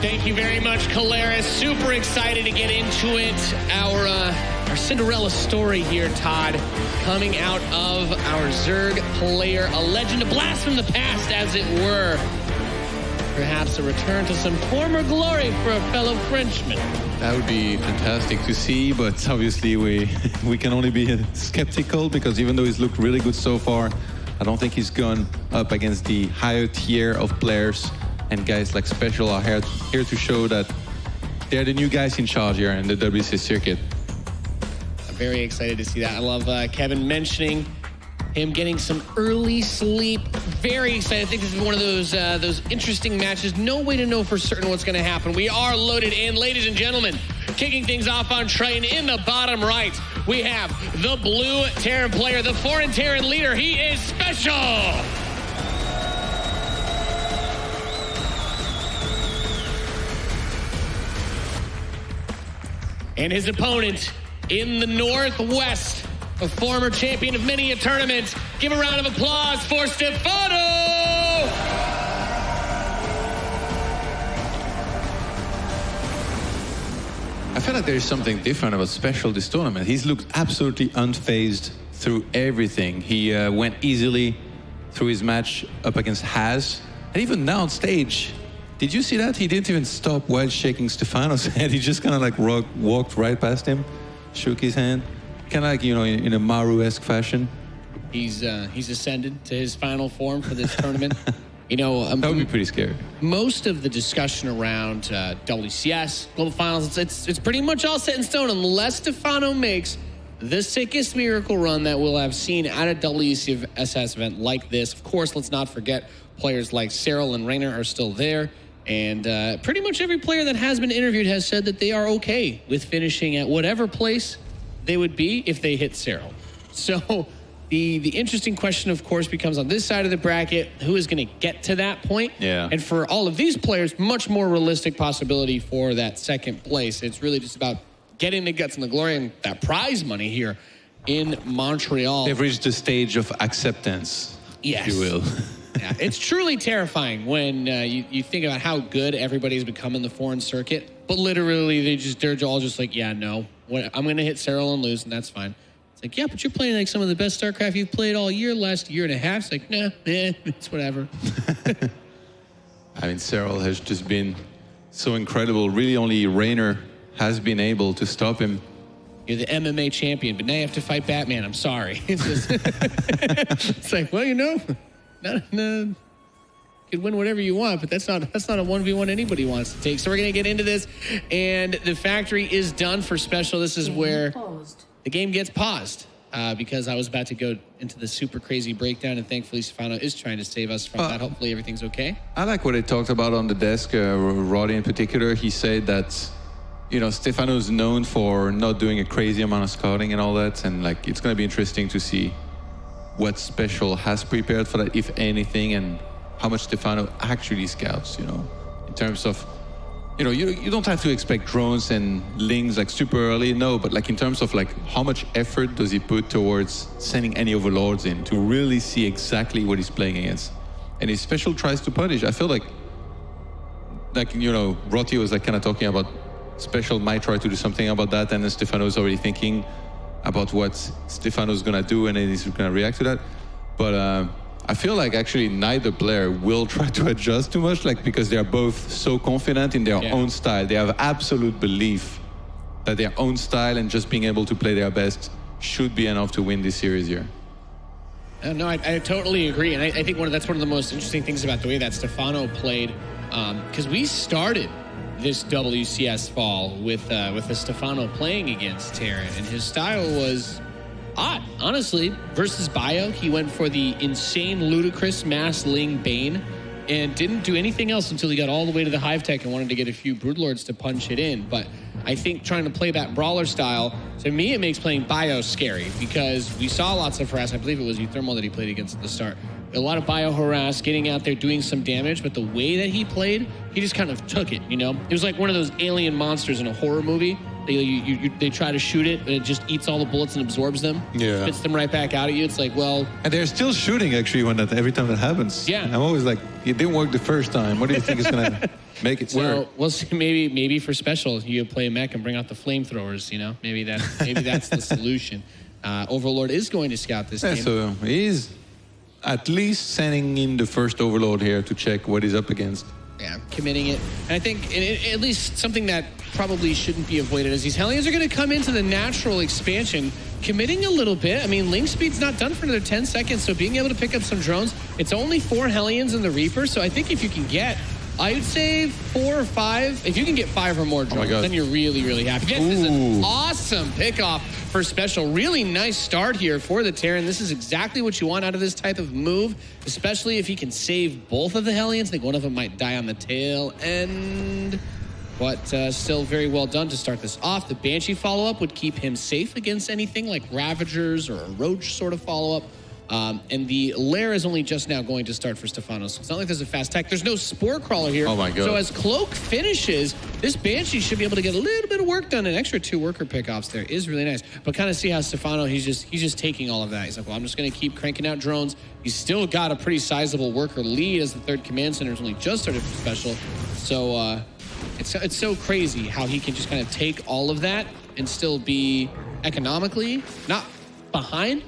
Thank you very much, Caleris. Super excited to get into it. Our Cinderella story here, Todd, coming out of our Zerg player, a legend, a blast from the past, as it were. Perhaps a return to some former glory for a fellow Frenchman. That would be fantastic to see, but obviously we can only be skeptical because even though he's looked really good so far, I don't think he's gone up against the higher tier of players. And guys like SpeCial are here to show that they're the new guys in charge here in the WCS circuit. I'm very excited to see that. I love Kevin mentioning him getting some early sleep. Very excited. I think this is one of those interesting matches. No way to know for certain what's going to happen. We are loaded in, ladies and gentlemen. Kicking things off on Train in the bottom right, we have the blue Terran player, the foreign Terran leader. He is SpeCial. And his opponent in the northwest, a former champion of many a tournament. Give a round of applause for Stephano! I feel like there's something different about SpeCial this tournament. He's looked absolutely unfazed through everything. He went easily through his match up against Haz. And even now on stage, did you see that? He didn't even stop while shaking Stephano's hand. He just kind of like walked right past him, shook his hand. Kind of like, you know, in a Maru-esque fashion. He's ascended to his final form for this tournament. You know, that would be pretty scary. Most of the discussion around WCS, Global Finals, it's pretty much all set in stone unless Stephano makes the sickest miracle run that we'll have seen at a WCS event like this. Of course, let's not forget players like Cyril and Rainer are still there. And pretty much every player that has been interviewed has said that they are okay with finishing at whatever place they would be if they hit Cyril. So the interesting question, of course, becomes on this side of the bracket, who is going to get to that point? Yeah. And for all of these players, much more realistic possibility for that second place. It's really just about getting the guts and the glory and that prize money here in Montreal. They've reached the stage of acceptance, yes, if you will. Yeah, it's truly terrifying when you think about how good everybody's become in the foreign circuit, but literally they're all just like, yeah, no, I'm going to hit Cyril and lose, and that's fine. It's like, yeah, but you're playing like some of the best Starcraft you've played all year, last year and a half. It's like, nah, it's whatever. I mean, Cyril has just been so incredible. Really only Rainer has been able to stop him. You're the MMA champion, but now you have to fight Batman. I'm sorry. It's just, it's like, well, you know, you could win whatever you want, but that's not a 1v1 anybody wants to take. So we're going to get into this, and the factory is done for SpeCial. This is where the game gets paused because I was about to go into the super crazy breakdown, and thankfully Stephano is trying to save us from that. Hopefully everything's okay. I like what they talked about on the desk, Roddy in particular. He said that, you know, Stephano's known for not doing a crazy amount of scouting and all that, and like it's going to be interesting to see what SpeCial has prepared for that, if anything, and how much Stephano actually scouts, you know, in terms of, you know, you don't have to expect drones and lings like super early, no, but like in terms of like how much effort does he put towards sending any overlords in to really see exactly what he's playing against. And if SpeCial tries to punish, I feel like, you know, Rotti was like kind of talking about SpeCial might try to do something about that, and then Stephano's already thinking about what Stephano's gonna do, and then he's gonna react to that. But I feel like actually neither player will try to adjust too much, like because they are both so confident in their own style. They have absolute belief that their own style and just being able to play their best should be enough to win this series here. No, I totally agree, and I think that's one of the most interesting things about the way that Stephano played, because we started this WCS fall with the Stephano playing against Terran, and his style was odd, honestly. Versus Bio, he went for the insane, ludicrous Mass Ling Bane and didn't do anything else until he got all the way to the Hive Tech and wanted to get a few Broodlords to punch it in. But I think trying to play that brawler style, to me, it makes playing Bio scary because we saw lots of harass. I believe it was Uthermal that he played against at the start. A lot of Bio harass, getting out there, doing some damage, but the way that he played, he just kind of took it, you know? It was like one of those alien monsters in a horror movie They try to shoot it, and it just eats all the bullets and absorbs them. Yeah. Spits them right back out at you. It's like, well... And they're still shooting, actually, every time that happens. Yeah. I'm always like, it didn't work the first time. What do you think is going to make it work? So we'll see. Maybe for special, you play mech and bring out the flamethrowers, you know? Maybe that's the solution. Overlord is going to scout this game. So he's at least sending in the first Overlord here to check what he's up against. Yeah, committing it. And I think at least something that probably shouldn't be avoided is these Hellions are going to come into the natural expansion, committing a little bit. I mean, link speed's not done for another 10 seconds, so being able to pick up some drones, it's only 4 Hellions in the Reaper, so I think if you can get, I would say 4 or 5. If you can get 5 or more drones, then you're really, really happy. This is an awesome pickoff for Special. Really nice start here for the Terran. This is exactly what you want out of this type of move, especially if he can save both of the Hellions. I think one of them might die on the tail end, but still very well done to start this off. The Banshee follow-up would keep him safe against anything like Ravagers or a Roach sort of follow-up. And the Lair is only just now going to start for Stephano, so it's not like there's a fast tech. There's no Spore Crawler here. Oh my God. So as Cloak finishes, this Banshee should be able to get a little bit of work done. An extra 2 worker pickoffs there is really nice. But kind of see how Stephano, he's just taking all of that. He's like, well, I'm just going to keep cranking out drones. He's still got a pretty sizable worker lead as the 3rd command center is only just started for Special. So it's so crazy how he can just kind of take all of that and still be economically not behind.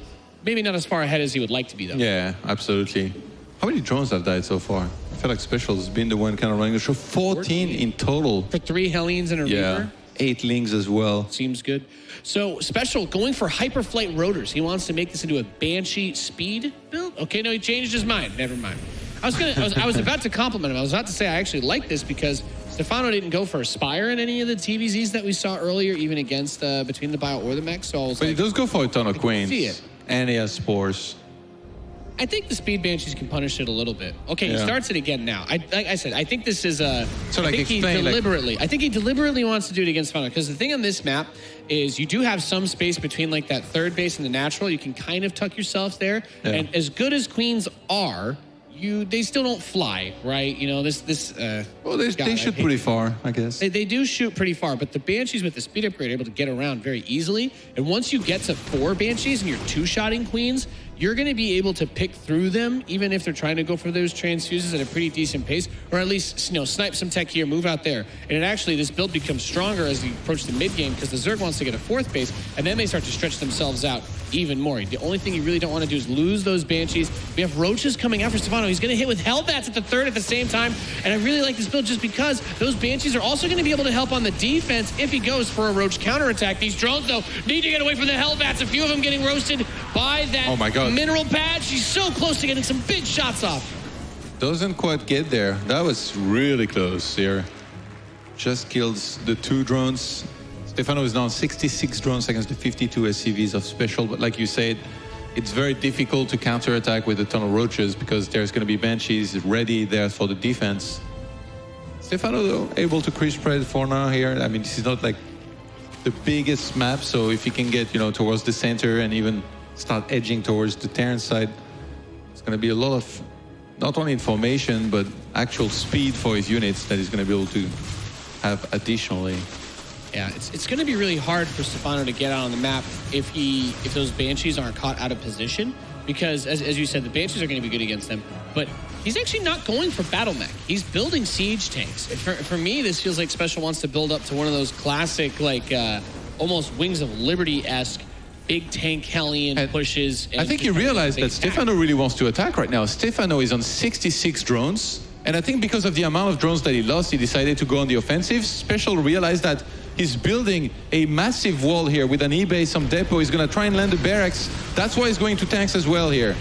Maybe not as far ahead as he would like to be, though. Yeah, absolutely. How many drones have died so far? I feel like Special has been the one kind of running the show. 14 in total. For 3 Hellions and a Reaper. 8 Lings as well. Seems good. So Special going for Hyperflight Rotors. He wants to make this into a Banshee speed build. Okay, no, he changed his mind. Never mind. I was about to compliment him. I was about to say I actually like this because Stephano didn't go for a Spire in any of the TVZs that we saw earlier, even against between the Bio or the Mech. So I was But he does go for a ton of Queens. See it. And he has Spores. I think the Speed Banshees can punish it a little bit. Okay, he starts it again now. Like I said, I think this is a... So like explain, I think he deliberately wants to do it against Stephano, because the thing on this map is you do have some space between like that 3rd base and the natural. You can kind of tuck yourselves there. Yeah. And as good as Queens are, they still don't fly, right? You know, well, they shoot pretty far, I guess. They do shoot pretty far, but the Banshees with the speed upgrade are able to get around very easily. And once you get to 4 Banshees and you're 2-shotting Queens, you're going to be able to pick through them, even if they're trying to go for those transfuses at a pretty decent pace, or at least, you know, snipe some tech here, move out there. And this build becomes stronger as you approach the mid game, because the Zerg wants to get a 4th base, and then they start to stretch themselves out even more. The only thing you really don't want to do is lose those Banshees. We have Roaches coming out for Stephano. He's going to hit with Hellbats at the 3rd at the same time, and I really like this build just because those Banshees are also going to be able to help on the defense if he goes for a Roach counterattack. These drones, though, need to get away from the Hellbats. A few of them getting roasted by that mineral patch. She's so close to getting some big shots off. Doesn't quite get there. That was really close here. Just kills the 2 drones. Stephano is down 66 drones against the 52 SCVs of Special, but like you said, it's very difficult to counterattack with a ton of Roaches because there's going to be Banshees ready there for the defense. Stephano, though, able to crease spread for now here. I mean, this is not like the biggest map, so if he can get, you know, towards the center and even start edging towards the Terran side, it's going to be a lot of not only information, but actual speed for his units that he's going to be able to have additionally. Yeah, it's going to be really hard for Stephano to get out on the map if those Banshees aren't caught out of position, because as you said, the Banshees are going to be good against them, but he's actually not going for battle mech. He's building siege tanks. For me, this feels like Special wants to build up to one of those classic, like almost Wings of Liberty-esque big tank Hellion pushes. I think you realize that Stephano really wants to attack right now. Stephano is on 66 drones, and I think because of the amount of drones that he lost, he decided to go on the offensive. Special realized that he's building a massive wall here with an E-base, some depot. He's going to try and land the barracks. That's why he's going to tanks as well here.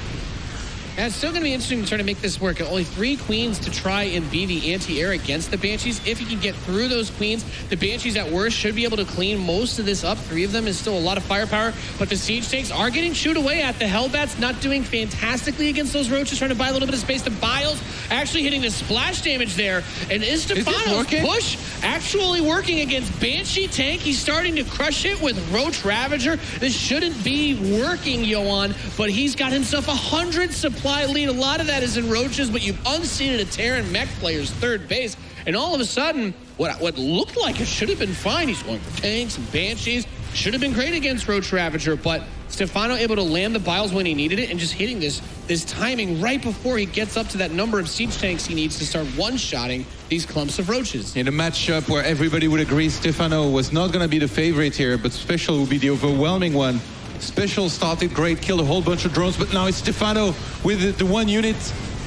And it's still going to be interesting to try to make this work. Only 3 Queens to try and be the anti-air against the Banshees. If he can get through those Queens, the Banshees at worst should be able to clean most of this up. 3 of them is still a lot of firepower, but the siege tanks are getting chewed away at. The Hellbats not doing fantastically against those Roaches, trying to buy a little bit of space. The Biles actually hitting the splash damage there. And is Stephano's push actually working against Banshee tank? He's starting to crush it with Roach Ravager. This shouldn't be working, Yohan, but he's got himself 100 supply supply lead. A lot of that is in roaches, but you've unseated a Terran mech player's third base. And all of a sudden, what looked like it should have been fine. He's going for tanks and banshees. Should have been great against Roach Ravager, but Stephano able to land the biles when he needed it and just hitting this timing right before he gets up to that number of siege tanks he needs to start one-shotting these clumps of roaches. In a matchup where everybody would agree Stephano was not going to be the favorite here, but SpeCial would be the overwhelming one. SpeCial started great, killed a whole bunch of drones, but now it's Stephano with the one unit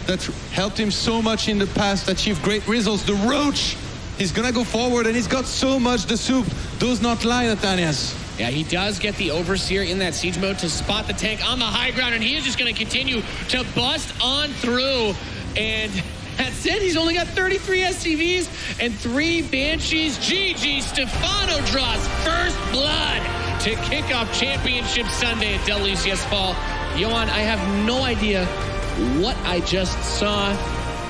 that helped him so much in the past, achieve great results. The Roach, he's going to go forward, and he's got so much. The soup does not lie, Nathanias. Yeah, he does get the Overseer in that siege mode to spot the tank on the high ground, and he is just going to continue to bust on through. And that's it. He's only got 33 SCVs and 3 Banshees. GG, Stephano draws first blood to kick off Championship Sunday at WCS Fall. Johan, I have no idea what I just saw.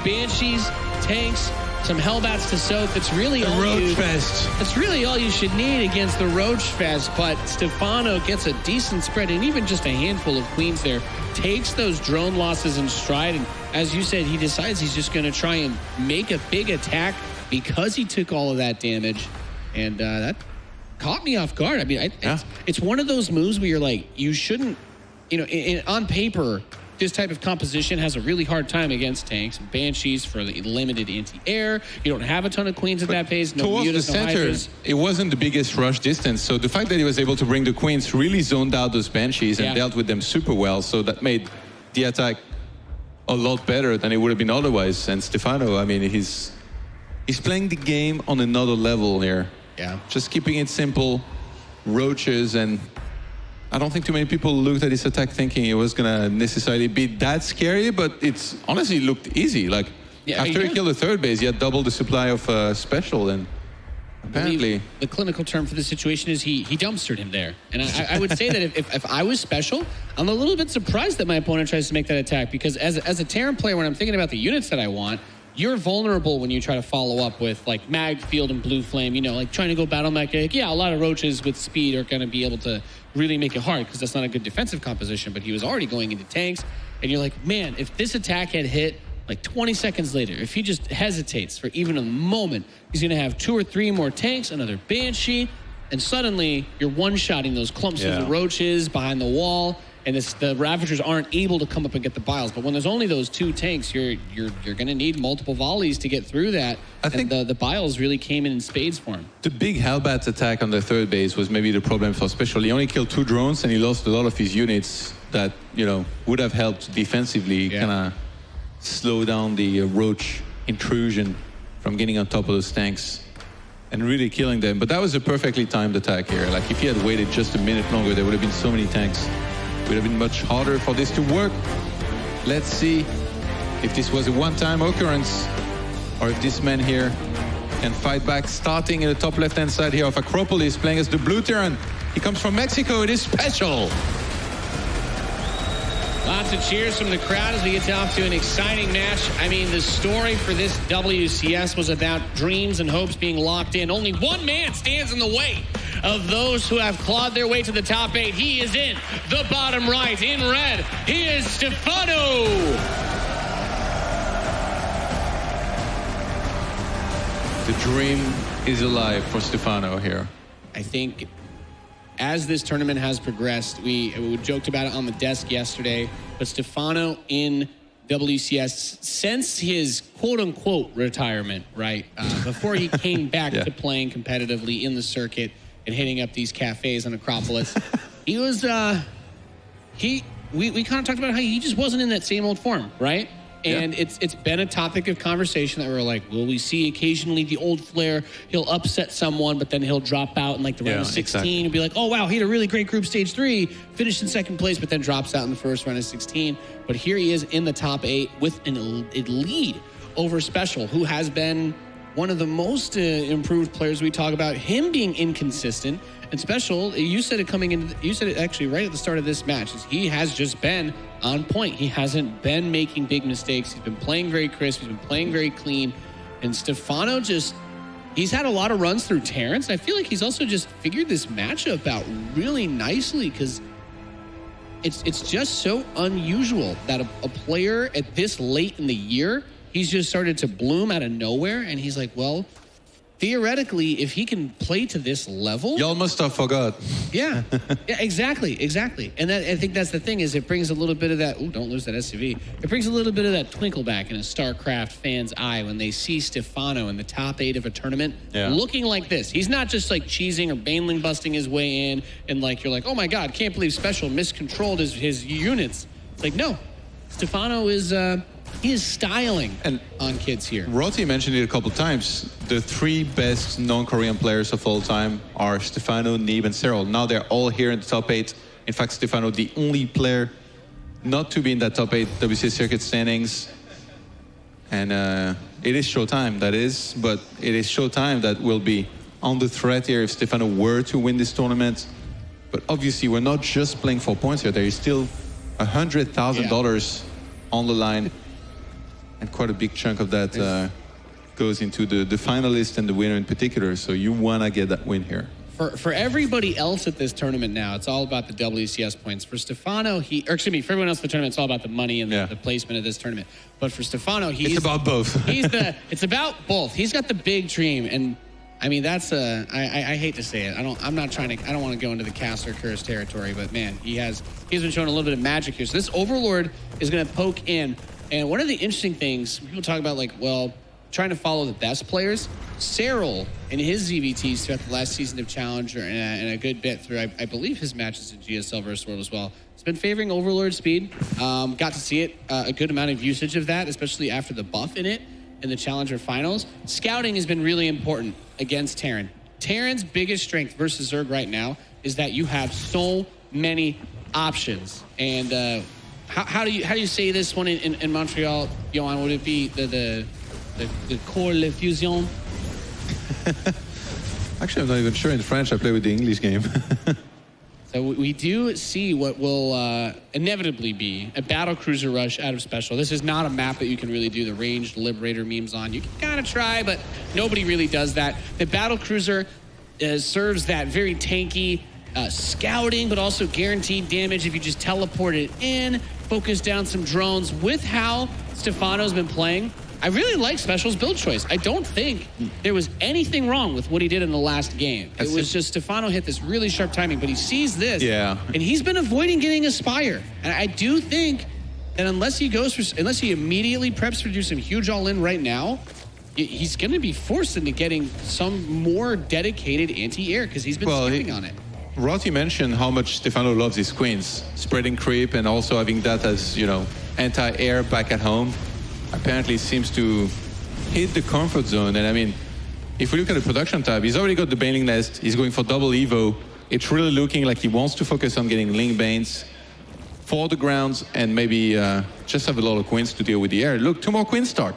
Banshees, tanks, some Hellbats to soak. That's really all Roach Fest. That's really all you should need against the Roach Fest. But Stephano gets a decent spread, and even just a handful of queens there. Takes those drone losses in stride, and as you said, he decides he's just going to try and make a big attack because he took all of that damage, and that caught me off guard. I mean, it's one of those moves where you're like, you shouldn't, on paper, this type of composition has a really hard time against tanks and banshees for the limited anti-air. You don't have a ton of queens at that pace. No towards mutas, the no center, hydras. it wasn't the biggest rush distance. So the fact that he was able to bring the queens really zoned out those banshees and dealt with them super well. So that made the attack a lot better than it would have been otherwise. And Stephano, I mean, he's playing the game on another level here. Yeah. Just keeping it simple, roaches, and I don't think too many people looked at his attack thinking it was going to necessarily be that scary, but it's honestly looked easy. Like, after he killed the third base, he had double the supply of SpeCial, and apparently the clinical term for the situation is he dumpstered him there. And I would say that if I was SpeCial, I'm a little bit surprised that my opponent tries to make that attack, because as a Terran player, when I'm thinking about the units that I want, you're vulnerable when you try to follow up with like Mag Field and Blue Flame, like trying to go battle mech. Like, yeah, a lot of roaches with speed are going to be able to really make it hard because that's not a good defensive composition, but he was already going into tanks. And you're like, man, if this attack had hit like 20 seconds later, if he just hesitates for even a moment, he's going to have 2 or 3 more tanks, another Banshee, and suddenly you're one-shotting those clumps of the roaches behind the wall, and the Ravagers aren't able to come up and get the biles. But when there's only those 2 tanks, you're going to need multiple volleys to get through that. I think the biles really came in spades for him. The big Hellbats attack on the third base was maybe the problem for SpeCial. He only killed 2 drones, and he lost a lot of his units that, would have helped defensively kind of slow down the Roach intrusion from getting on top of those tanks and really killing them. But that was a perfectly timed attack here. Like, if he had waited just a minute longer, there would have been so many tanks. It would have been much harder for this to work. Let's see if this was a one-time occurrence or if this man here can fight back. Starting in the top left-hand side here of Acropolis, playing as the Blue Terran. He comes from Mexico. It is SpeCial. Lots of cheers from the crowd as we get off to an exciting match. I mean, the story for this WCS was about dreams and hopes being locked in. Only one man stands in the way of those who have clawed their way to the top 8. He is in the bottom right, in red. He is Stephano. The dream is alive for Stephano here. I think as this tournament has progressed, we joked about it on the desk yesterday, but Stephano in WCS, since his quote-unquote retirement, right, before he came back to playing competitively in the circuit and hitting up these cafes on Acropolis, he was, we kind of talked about how he just wasn't in that same old form, right? And it's been a topic of conversation that we're like, will we see occasionally the old Flair, he'll upset someone, but then he'll drop out in like the round of 16 and be like, oh, wow, he had a really great group stage 3, finished in second place, but then drops out in the first round of 16. But here he is in the top 8 with a lead over SpeCial, who has been one of the most improved players we talk about, him being inconsistent. And SpeCial, you said it actually right at the start of this match, he has just been on point. He hasn't been making big mistakes. He's been playing very crisp. He's been playing very clean. And Stephano he's had a lot of runs through Terrence. I feel like he's also just figured this matchup out really nicely, because it's just so unusual that a player at this late in the year, he's just started to bloom out of nowhere, and he's like, well, theoretically, if he can play to this level, Y'all must have forgot. yeah, exactly. And I think that's the thing is it brings a little bit of that. Ooh, don't lose that SUV. It brings a little bit of that twinkle back in a Starcraft fan's eye when they see Stephano in the top 8 of a tournament looking like this. He's not just like cheesing or baneling busting his way in, and like you're like, oh my God, can't believe SpeCial miscontrolled his units. It's like no, Stephano is. He is styling on kids here. Roti mentioned it a couple times. The 3 best non-Korean players of all time are Stephano, Neeb, and Cyril. Now they're all here in the top 8. In fact, Stephano, the only player not to be in that top 8 WCS circuit standings. And it is showtime, that is. But it is showtime that will be on the threat here if Stephano were to win this tournament. But obviously, we're not just playing for points here. There is still $100,000 on the line. And quite a big chunk of that goes into the finalist and the winner in particular. So you want to get that win here. For everybody else at this tournament now, it's all about the WCS points. For Stephano, for everyone else at the tournament, it's all about the money and the placement of this tournament. But for Stephano, it's about both. It's about both. He's got the big dream, and I mean that's I hate to say it. I don't want to go into the cast or curse territory, but man, he's been showing a little bit of magic here. So this Overlord is going to poke in. And one of the interesting things, people talk about like, well, trying to follow the best players. Cyril in his ZVTs throughout the last season of Challenger and a good bit through, I believe, his matches in GSL versus World as well. It's been favoring Overlord speed. Got to see it, a good amount of usage of that, especially after the buff in it in the Challenger finals. Scouting has been really important against Terran. Terran's biggest strength versus Zerg right now is that you have so many options. And how do you say this one in Montreal, Johan? Would it be the Core Le Fusion? Actually, I'm not even sure in French. I play with the English game. So we do see what will inevitably be a battle cruiser rush out of SpeCial. This is not a map that you can really do the ranged Liberator memes on. You can kind of try, but nobody really does that. The battle cruiser serves that very tanky scouting, but also guaranteed damage if you just teleport it in, focus down some drones. With how Stephano's been playing, I really like SpeCial's build choice. I don't think there was anything wrong with what he did in the last game. It was just Stephano hit this really sharp timing, but he sees this, and he's been avoiding getting a Spire. And I do think that unless he immediately preps to do some huge all-in right now, he's going to be forced into getting some more dedicated anti-air because he's been skipping on it. Roti mentioned how much Stephano loves his queens, spreading creep and also having that as, anti-air back at home. Apparently seems to hit the comfort zone. And I mean, if we look at the production tab, he's already got the Baneling Nest. He's going for double Evo. It's really looking like he wants to focus on getting Link Banes for the grounds and maybe just have a lot of queens to deal with the air. Look, 2 more queens start.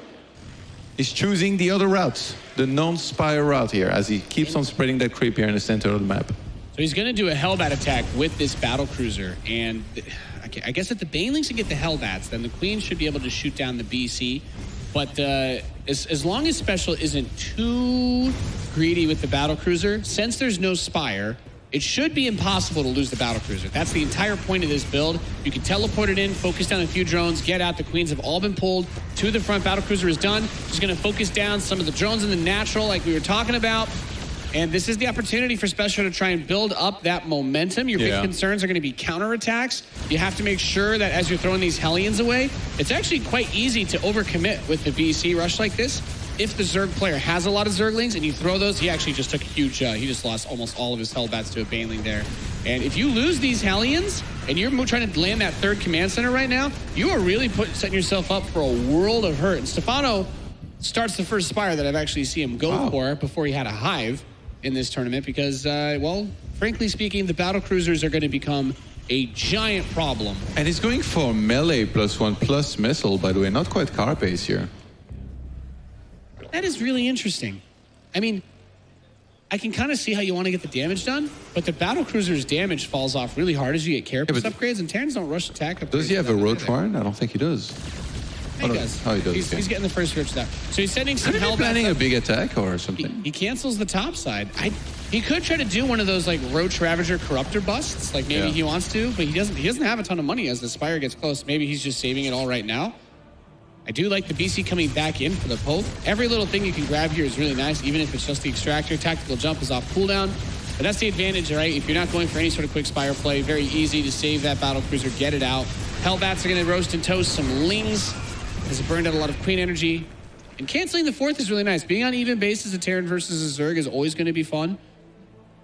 He's choosing the other routes, the non-Spire route here, as he keeps on spreading that creep here in the center of the map. So he's going to do a Hellbat attack with this battle cruiser, and I guess if the Banelings can get the Hellbats, then the Queen should be able to shoot down the BC. But as long as SpeCial isn't too greedy with the battle cruiser, since there's no Spire, it should be impossible to lose the battle cruiser. That's the entire point of this build. You can teleport it in, focus down a few drones, get out. The Queens have all been pulled to the front. Battle cruiser is done. Just going to focus down some of the drones in the natural like we were talking about. And this is the opportunity for SpeCial to try and build up that momentum. Your big concerns are going to be counterattacks. You have to make sure that as you're throwing these Hellions away, it's actually quite easy to overcommit with the BC rush like this. If the Zerg player has a lot of Zerglings and you throw those, he actually just took a huge, he just lost almost all of his Hellbats to a Baneling there. And if you lose these Hellions and you're trying to land that 3rd command center right now, you are really setting yourself up for a world of hurt. And Stephano starts the first Spire that I've actually seen him go for before he had a Hive in this tournament because, well, frankly speaking, the battle cruisers are going to become a giant problem. And he's going for melee +1 missile, by the way, not quite Carapace here. That is really interesting. I mean, I can kind of see how you want to get the damage done, but the battle cruiser's damage falls off really hard as you get carapace upgrades, and Terrans don't rush attack upgrades. Does he have a Roach Warren? I don't think he does. He does. Oh, he does. He's getting the first rich stuff. So he's sending some Could he be planning a big attack or something? He cancels the top side. He could try to do one of those like Roach Ravager Corruptor busts, like maybe he wants to, but he doesn't have a ton of money as the Spire gets close. Maybe he's just saving it all right now. I do like the BC coming back in for the poke. Every little thing you can grab here is really nice, even if it's just the extractor. Tactical jump is off cooldown. But that's the advantage, right? If you're not going for any sort of quick Spire play, very easy to save that battle cruiser, get it out. Hellbats are going to roast and toast some Lings, as it burned out a lot of Queen energy. And canceling the 4th is really nice. Being on even bases, a Terran versus a Zerg is always going to be fun.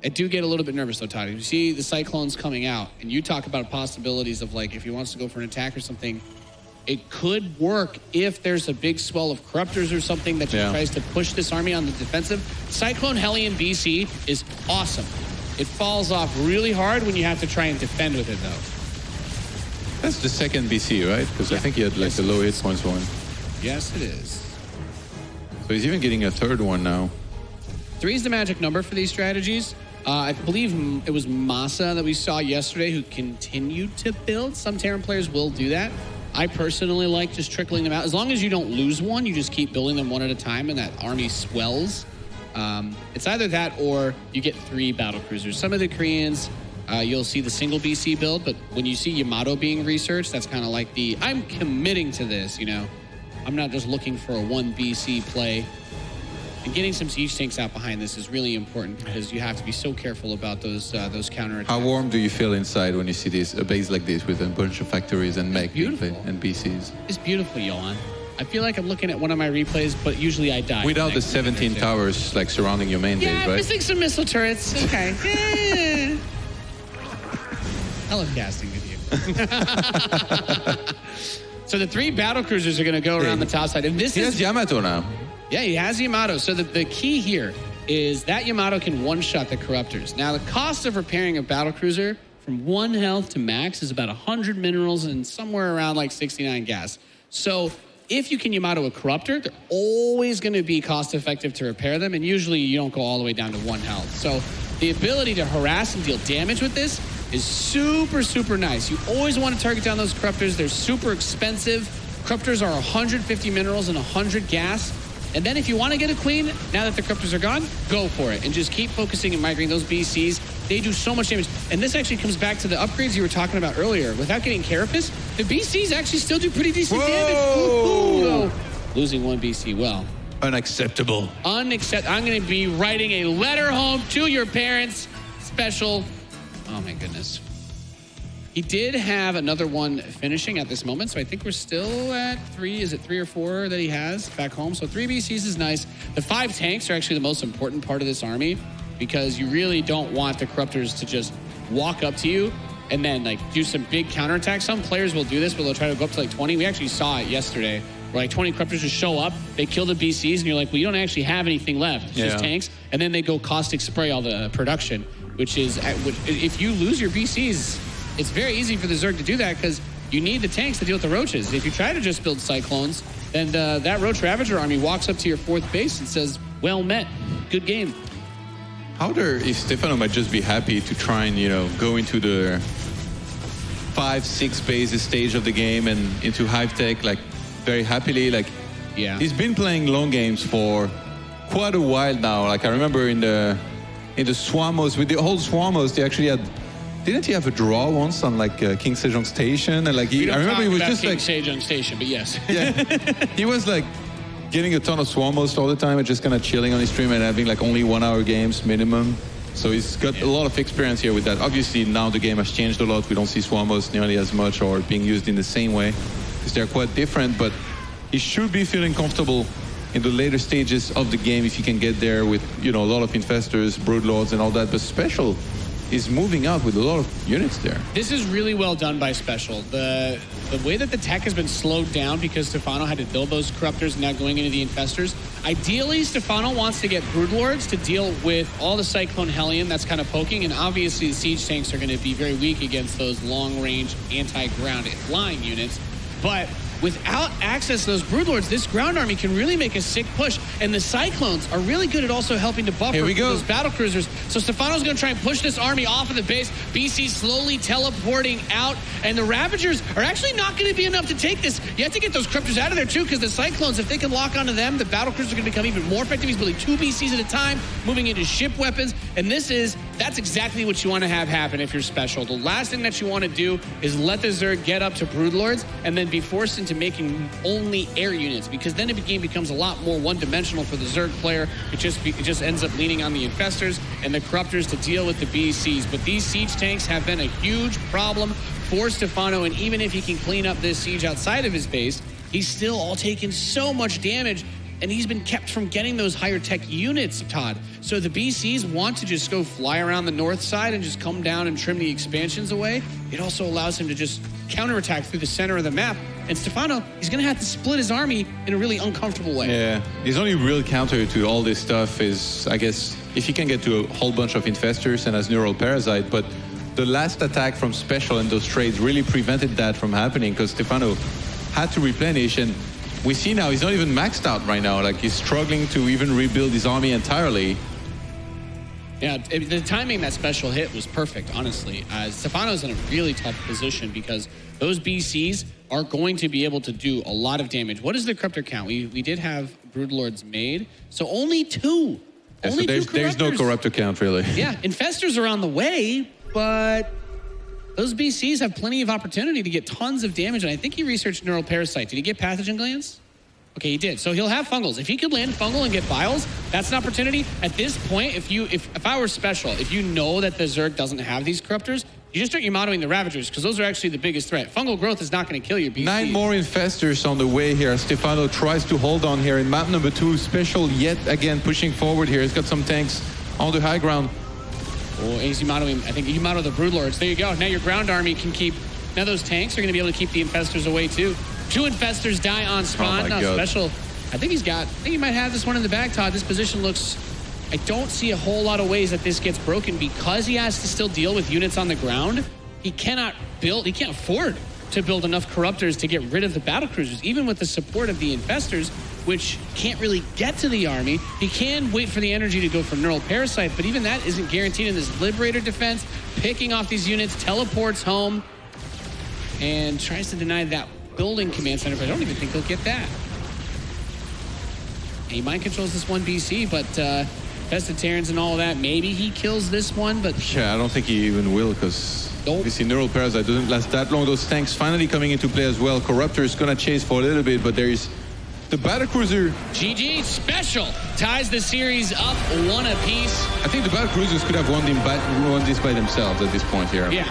I do get a little bit nervous though, Todd. You see the Cyclones coming out, and you talk about possibilities of like if he wants to go for an attack or something, it could work if there's a big swell of Corruptors or something that just tries to push this army on the defensive. Cyclone Hellion BC is awesome. It falls off really hard when you have to try and defend with it though. That's the second BC, right? Because I think he had like the low hit points one. Yes, it is. So he's even getting a third one now. 3 is the magic number for these strategies. I believe it was Masa that we saw yesterday who continued to build. Some Terran players will do that. I personally like just trickling them out. As long as you don't lose one, you just keep building them one at a time and that army swells. It's either that or you get 3 battle cruisers. Some of the Koreans, you'll see the single BC build, but when you see Yamato being researched, that's kind of like the, I'm committing to this, you know. I'm not just looking for a 1 BC play. And getting some siege tanks out behind this is really important because you have to be so careful about those counterattacks. How warm do you feel inside when you see this a base like this with a bunch of factories and mech and BCs? It's beautiful, Johan. I feel like I'm looking at one of my replays, but usually I die. Without the 17 towers like surrounding your main base, right? Yeah, I'm missing some missile turrets. Okay. Yeah. I love casting with you. So the 3 battle cruisers are going to go around the top side, and he has Yamato now. Yeah, he has Yamato. So the key here is that Yamato can one-shot the Corruptors. Now, the cost of repairing a battle cruiser from 1 health to max is about 100 minerals and somewhere around like 69 gas. So if you can Yamato a Corruptor, they're always going to be cost-effective to repair them, and usually you don't go all the way down to 1 health. So the ability to harass and deal damage with this is super, super nice. You always want to target down those Corruptors. They're super expensive. Corruptors are 150 minerals and 100 gas. And then if you want to get a queen, now that the Corruptors are gone, go for it. And just keep focusing and migrating those BCs. They do so much damage. And this actually comes back to the upgrades you were talking about earlier. Without getting Carapace, the BCs actually still do pretty decent damage. Ooh, losing 1 BC, well. Unacceptable. I'm going to be writing a letter home to your parents. SpeCial. Oh, my goodness. He did have another one finishing at this moment, so I think we're still at 3. Is it 3 or 4 that he has back home? So 3 BCs is nice. The 5 tanks are actually the most important part of this army because you really don't want the Corruptors to just walk up to you and then like do some big counterattacks. Some players will do this, but they'll try to go up to like 20. We actually saw it yesterday where like 20 Corruptors just show up, they kill the BCs, and you're like, well, you don't actually have anything left. It's just tanks. And then they go caustic spray all the production, which is, if you lose your BCs, it's very easy for the Zerg to do that because you need the tanks to deal with the roaches. If you try to just build Cyclones, then that Roach Ravager army walks up to your 4th base and says, well met, good game. I wonder if Stephano might just be happy to try and, you know, go into the 5-6 bases stage of the game and into Hive Tech, like, very happily. Like, he's been playing long games for quite a while now. Like, I remember in the Swamos, with the old Swamos, they actually had... Didn't he have a draw once on like King Sejong Station? And like I remember he was just King like Sejong Station, but yes. Yeah, he was like getting a ton of Swamos all the time and just kind of chilling on his stream and having like only 1-hour games minimum. So he's got a lot of experience here with that. Obviously now the game has changed a lot. We don't see Swamos nearly as much or being used in the same way because they're quite different. But he should be feeling comfortable in the later stages of the game if he can get there with, you know, a lot of Infestors, Broodlords and all that. But SpeCial is moving out with a lot of units there. This is really well done by SpeCial. The way that the tech has been slowed down because Stephano had to build those Corruptors and now going into the Infestors. Ideally, Stephano wants to get Broodlords to deal with all the Cyclone Hellion that's kind of poking, and obviously the siege tanks are going to be very weak against those long-range anti-ground flying units. But without access to those Broodlords, this ground army can really make a sick push. And the Cyclones are really good at also helping to buffer those battle cruisers. So Stephano's going to try and push this army off of the base. BC slowly teleporting out. And the Ravagers are actually not going to be enough to take this. You have to get those Cryptors out of there too, because the Cyclones, if they can lock onto them, the battle cruisers are going to become even more effective. He's building 2 BCs at a time, moving into ship weapons. And that's exactly what you want to have happen if you're special. The last thing that you want to do is let the Zerg get up to Broodlords and then be forced into making only air units, because then the game becomes a lot more one-dimensional for the Zerg player. It just ends up leaning on the Infestors and the Corruptors to deal with the BCs. But these siege tanks have been a huge problem for Stephano, and even if he can clean up this siege outside of his base, he's still all taking so much damage, and he's been kept from getting those higher tech units, Todd. So the BCs want to just go fly around the north side and just come down and trim the expansions away. It also allows him to just counterattack through the center of the map. And Stephano, he's going to have to split his army in a really uncomfortable way. Yeah, his only real counter to all this stuff is, I guess, if he can get to a whole bunch of Infestors and as Neural Parasite, but the last attack from SpeCial and those trades really prevented that from happening, because Stephano had to replenish, and we see now he's not even maxed out right now. Like, he's struggling to even rebuild his army entirely. Yeah, the timing that SpeCial hit was perfect, honestly. Stephano's in a really tough position because those BCs are going to be able to do a lot of damage. What is the Corruptor count? We did have Broodlords made, so only 2. Yeah, only so there's no Corruptor count, really. Yeah, Infestors are on the way, but those BCs have plenty of opportunity to get tons of damage, and I think he researched Neural Parasite. Did he get Pathogen Glands? Okay, he did. So he'll have Fungals. If he could land Fungal and get Biles, that's an opportunity. At this point, if I were special, if you know that the Zerg doesn't have these Corruptors, you just start Yamatoing the Ravagers, because those are actually the biggest threat. Fungal growth is not going to kill your BC. 9 more Infestors on the way here. Stephano tries to hold on here in map number 2. SpeCial yet again pushing forward here. He's got some tanks on the high ground. Oh, he's Yamatoing, I think Yamato the Broodlords. There you go. Now your ground army can keep, now those tanks are going to be able to keep the Infestors away too. 2 Infestors die on spawn. Oh Now SpeCial, I think he might have this one in the bag, Todd. This position looks, I don't see a whole lot of ways that this gets broken, because he has to still deal with units on the ground. He can't afford to build enough Corruptors to get rid of the battle cruisers, even with the support of the Infestors, which can't really get to the army. He can wait for the energy to go from Neural Parasite, but even that isn't guaranteed in this Liberator defense. Picking off these units, teleports home, and tries to deny that building command center, but I don't even think he'll get that. He mind controls this one BC, but Fested Terrans and all of that, maybe he kills this one, but... Yeah, I don't think he even will, because obviously Neural Parasite doesn't last that long. Those tanks finally coming into play as well. Corruptor is going to chase for a little bit, but there is the battlecruiser. GG, SpeCial ties the series up 1 apiece. I think the battlecruisers could have won this by themselves at this point here. Yeah.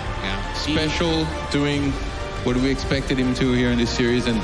SpeCial doing what we expected him to here in this series, and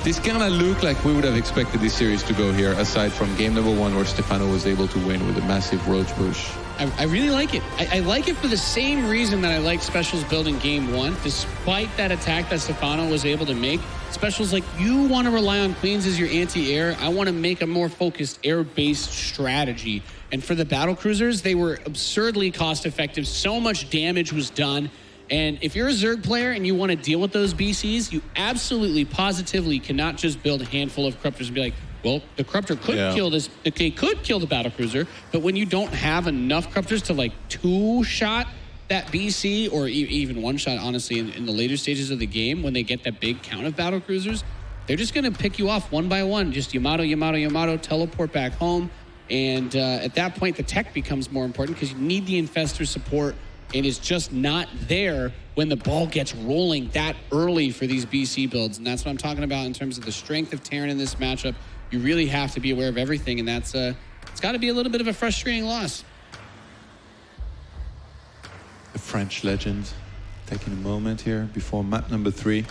this kind of looked like we would have expected this series to go here, aside from game number 1 where Stephano was able to win with a massive roach push. I really like it. I like it for the same reason that I like SpeCial's build in game 1. Despite that attack that Stephano was able to make, SpeCial's like, you want to rely on Queens as your anti-air. I want to make a more focused air-based strategy. And for the battle cruisers, they were absurdly cost-effective. So much damage was done. And if you're a Zerg player and you want to deal with those BCs, you absolutely, positively cannot just build a handful of Corruptors and be like, well, the Corruptor could kill this. They could kill the battlecruiser, but when you don't have enough Corruptors to like 2-shot that BC, or even 1-shot, honestly, in the later stages of the game, when they get that big count of battlecruisers, they're just going to pick you off one by one. Just Yamato, teleport back home. And at that point, the tech becomes more important, because you need the Infestor support, and it's just not there when the ball gets rolling that early for these BC builds. And that's what I'm talking about in terms of the strength of Terran in this matchup. You really have to be aware of everything, and that's it's got to be a little bit of a frustrating loss. The French legend taking a moment here before map number 3.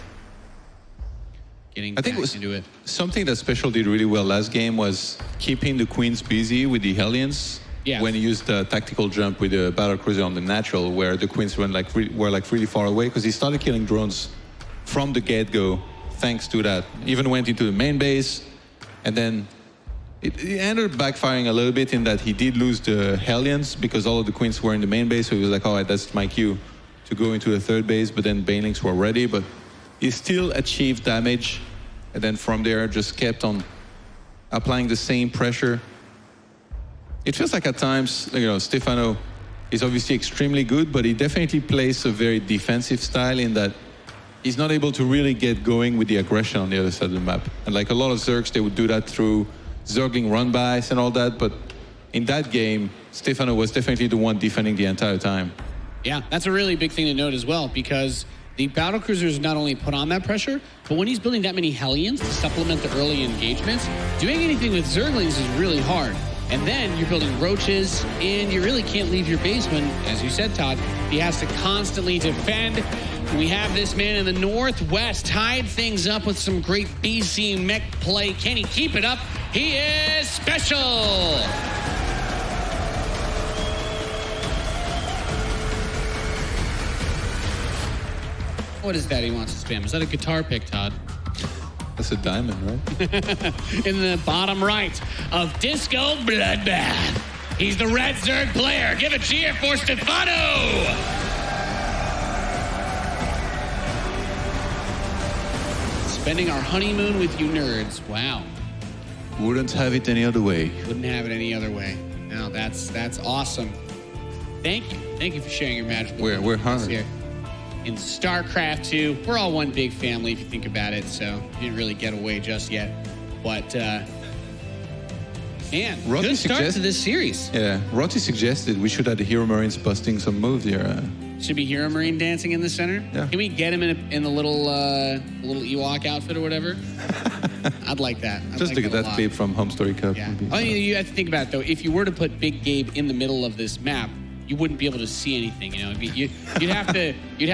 Getting I think back into it. Something that SpeCial did really well last game was keeping the Queens busy with the Hellions. Yeah. When he used the tactical jump with the battlecruiser on the natural, where the Queens were really far away, because he started killing drones from the get-go thanks to that. Even went into the main base, and then it ended up backfiring a little bit in that he did lose the Hellions because all of the Queens were in the main base, so he was like, all right, that's my cue to go into the third base, but then Banelings were ready, but he still achieved damage and then from there just kept on applying the same pressure. It feels like at times, Stephano is obviously extremely good, but he definitely plays a very defensive style in that he's not able to really get going with the aggression on the other side of the map. And like a lot of Zergs, they would do that through Zergling run-bys and all that, but in that game, Stephano was definitely the one defending the entire time. Yeah, that's a really big thing to note as well, because the battlecruisers not only put on that pressure, but when he's building that many Hellions to supplement the early engagements, doing anything with Zerglings is really hard. And then you're building roaches, and you really can't leave your base when, as you said, Todd, he has to constantly defend. We have this man in the northwest tied things up with some great BC mech play. Can he keep it up? He is SpeCial! What is that he wants to spam? Is that a guitar pick, Todd? That's a diamond, right? In the bottom right of Disco Bloodbath. He's the red Zerg player. Give a cheer for Stephano! Spending our honeymoon with you nerds. Wow. Wouldn't have it any other way. Wouldn't have it any other way. No, that's awesome. Thank you. Thank you for sharing your magical We're moments honored. here. In StarCraft 2, we're all one big family if you think about it, so you didn't really get away just yet. But, man, Roddy good start suggest- to this series. Yeah, Roddy suggested we should have the Hero Marines busting some moves here. Should be Hero Marine dancing in the center. Yeah. Can we get him in the little Ewok outfit or whatever? I'd like that. I'd Just like to get a that lot. Gabe from Home Story Cup. Yeah. would be- Oh, you have to think about it, though. If you were to put Big Gabe in the middle of this map, you wouldn't be able to see anything. You'd have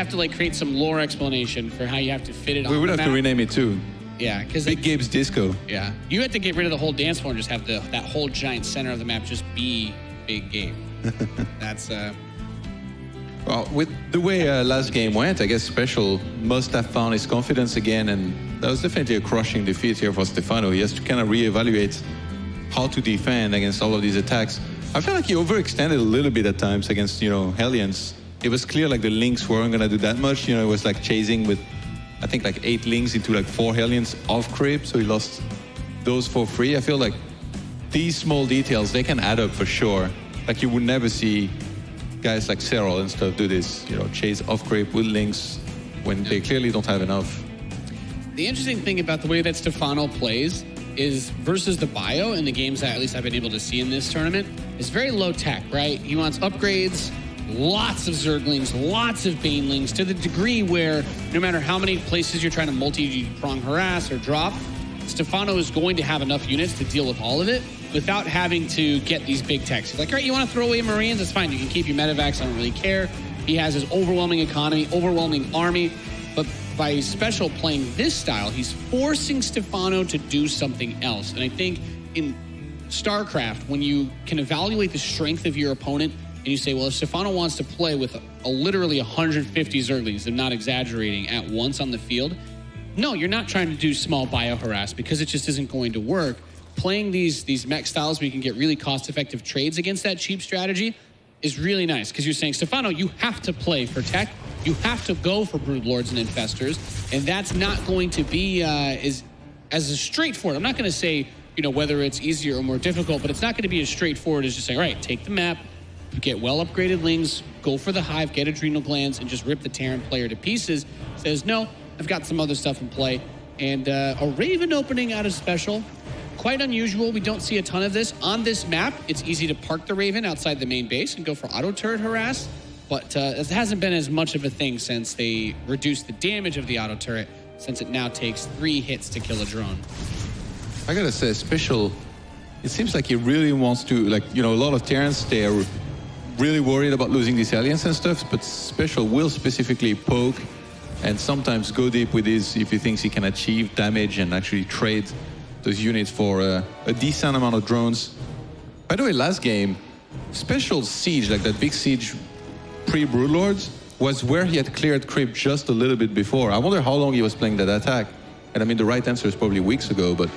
to like create some lore explanation for how you have to fit it on We would the have to map. rename it too. Yeah, because Big Gabe's Disco. yeah, you had to get rid of the whole dance floor and just have that whole giant center of the map just be Big Gabe. That's Well, with the way last game went, I guess SpeCial must have found his confidence again, and that was definitely a crushing defeat here for Stephano. He has to kind of reevaluate how to defend against all of these attacks. I feel like he overextended a little bit at times against, Hellions. It was clear like the Lynx weren't going to do that much. It was like chasing with, I think, like 8 Lynx into like 4 Hellions off crib, so he lost those for free. I feel like these small details, they can add up for sure. Like you would never see guys like Cyril and stuff do this, chase off crib with Lynx when they clearly don't have enough. the interesting thing about the way that Stephano plays is versus the bio in the games that at least I've been able to see in this tournament is very low tech, right? He wants upgrades, lots of Zerglings, lots of Banelings, to the degree where no matter how many places you're trying to multi-prong harass or drop, Stephano is going to have enough units to deal with all of it without having to get these big techs. He's like, all right, you want to throw away Marines? That's fine. You can keep your medevacs. I don't really care. He has his overwhelming economy, overwhelming army. But by SpeCial playing this style, he's forcing Stephano to do something else. And I think in StarCraft, when you can evaluate the strength of your opponent and you say, well, if Stephano wants to play with a literally 150 Zerglings, I'm not exaggerating, at once on the field, no, you're not trying to do small bio-harass because it just isn't going to work. Playing these mech styles where you can get really cost-effective trades against that cheap strategy is really nice because you're saying, Stephano, you have to play for tech. You have to go for Broodlords and Infestors, and that's not going to be as straightforward. I'm not going to say, whether it's easier or more difficult, but it's not going to be as straightforward as just saying, all right, take the map, get well-upgraded Lings, go for the Hive, get Adrenal Glands, and just rip the Terran player to pieces. Says, no, I've got some other stuff in play. And a Raven opening out of SpeCial, quite unusual. We don't see a ton of this. On this map, it's easy to park the Raven outside the main base and go for auto-turret harass. But it hasn't been as much of a thing since they reduced the damage of the auto-turret, since it now takes 3 hits to kill a drone. I gotta say, SpeCial, it seems like he really wants to, a lot of Terrans, they are really worried about losing these aliens and stuff, but SpeCial will specifically poke and sometimes go deep with his if he thinks he can achieve damage and actually trade those units for a decent amount of drones. By the way, last game, SpeCial's siege, like that big siege pre-Broodlords, was where he had cleared Crypt just a little bit before. I wonder how long he was playing that attack. And I mean, the right answer is probably weeks ago, but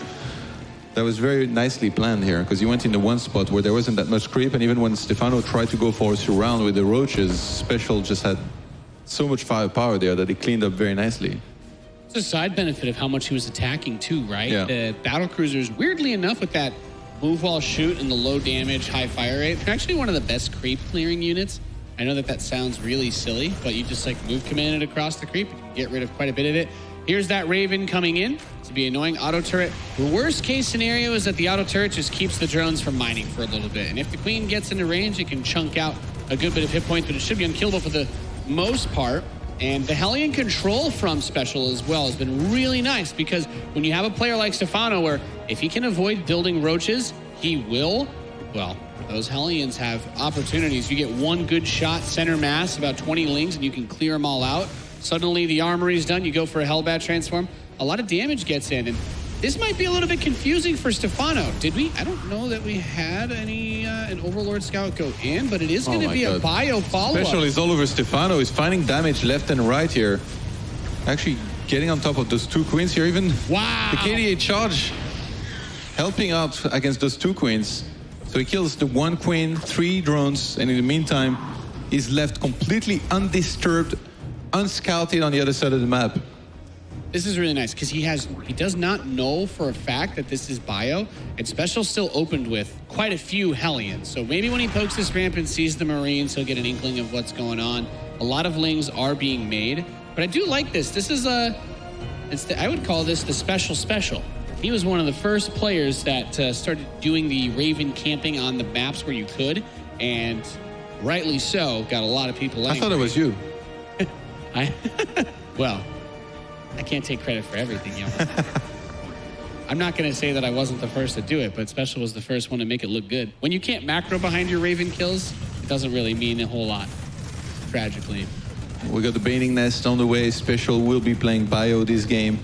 that was very nicely planned here because he went in the one spot where there wasn't that much creep, and even when Stephano tried to go for a surround with the roaches, SpeCial just had so much firepower there that he cleaned up very nicely. It's a side benefit of how much he was attacking too, right? Yeah. The battle cruisers, weirdly enough, with that move while shoot and the low damage, high fire rate, they're actually one of the best creep clearing units. I know that sounds really silly, but you just like move command it across the creep and get rid of quite a bit of it. Here's that Raven coming in to be annoying. Auto turret. The worst case scenario is that the auto turret just keeps the drones from mining for a little bit. And if the queen gets into range, it can chunk out a good bit of hit points, but it should be unkillable for the most part. And the Hellion control from SpeCial as well has been really nice, because when you have a player like Stephano, where if he can avoid building roaches, he will, well, those Hellions have opportunities. You get one good shot, center mass, about 20 lings, and you can clear them all out. Suddenly the armory's done, you go for a Hellbat transform. A lot of damage gets in, and this might be a little bit confusing for Stephano. Did we? I don't know that we had an Overlord Scout go in, but it is going to be a bio follow-up. SpeCial is all over Stephano. He's finding damage left and right here. Actually getting on top of those two queens here. Even wow. The KDA charge helping out against those two queens. So he kills the one queen, 3 drones, and in the meantime, he's left completely undisturbed, unscouted on the other side of the map. This is really nice, because he does not know for a fact that this is bio, and SpeCial still opened with quite a few Hellions. So maybe when he pokes this ramp and sees the Marines, he'll get an inkling of what's going on. A lot of lings are being made, but I do like this. This is I would call this the SpeCial. He was one of the first players that started doing the Raven camping on the maps where you could, and rightly so, got a lot of people angry. I thought it was you. Well, I can't take credit for everything, yo. I'm not going to say that I wasn't the first to do it, but SpeCial was the first one to make it look good. When you can't macro behind your Raven kills, it doesn't really mean a whole lot, tragically. We got the Baiting Nest on the way. SpeCial will be playing bio this game.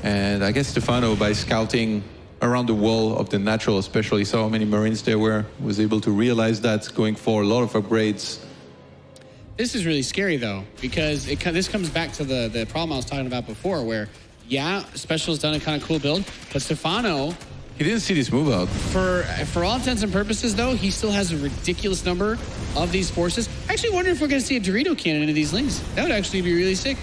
And I guess Stephano, by scouting around the wall of the natural, especially saw how many Marines there were, was able to realize that, going for a lot of upgrades. This is really scary, though, because this comes back to the problem I was talking about before, where, yeah, SpeCial's done a kind of cool build, but Stephano... He didn't see this move out. For all intents and purposes, though, he still has a ridiculous number of these forces. I actually wonder if we're going to see a Dorito cannon into these lings. That would actually be really sick.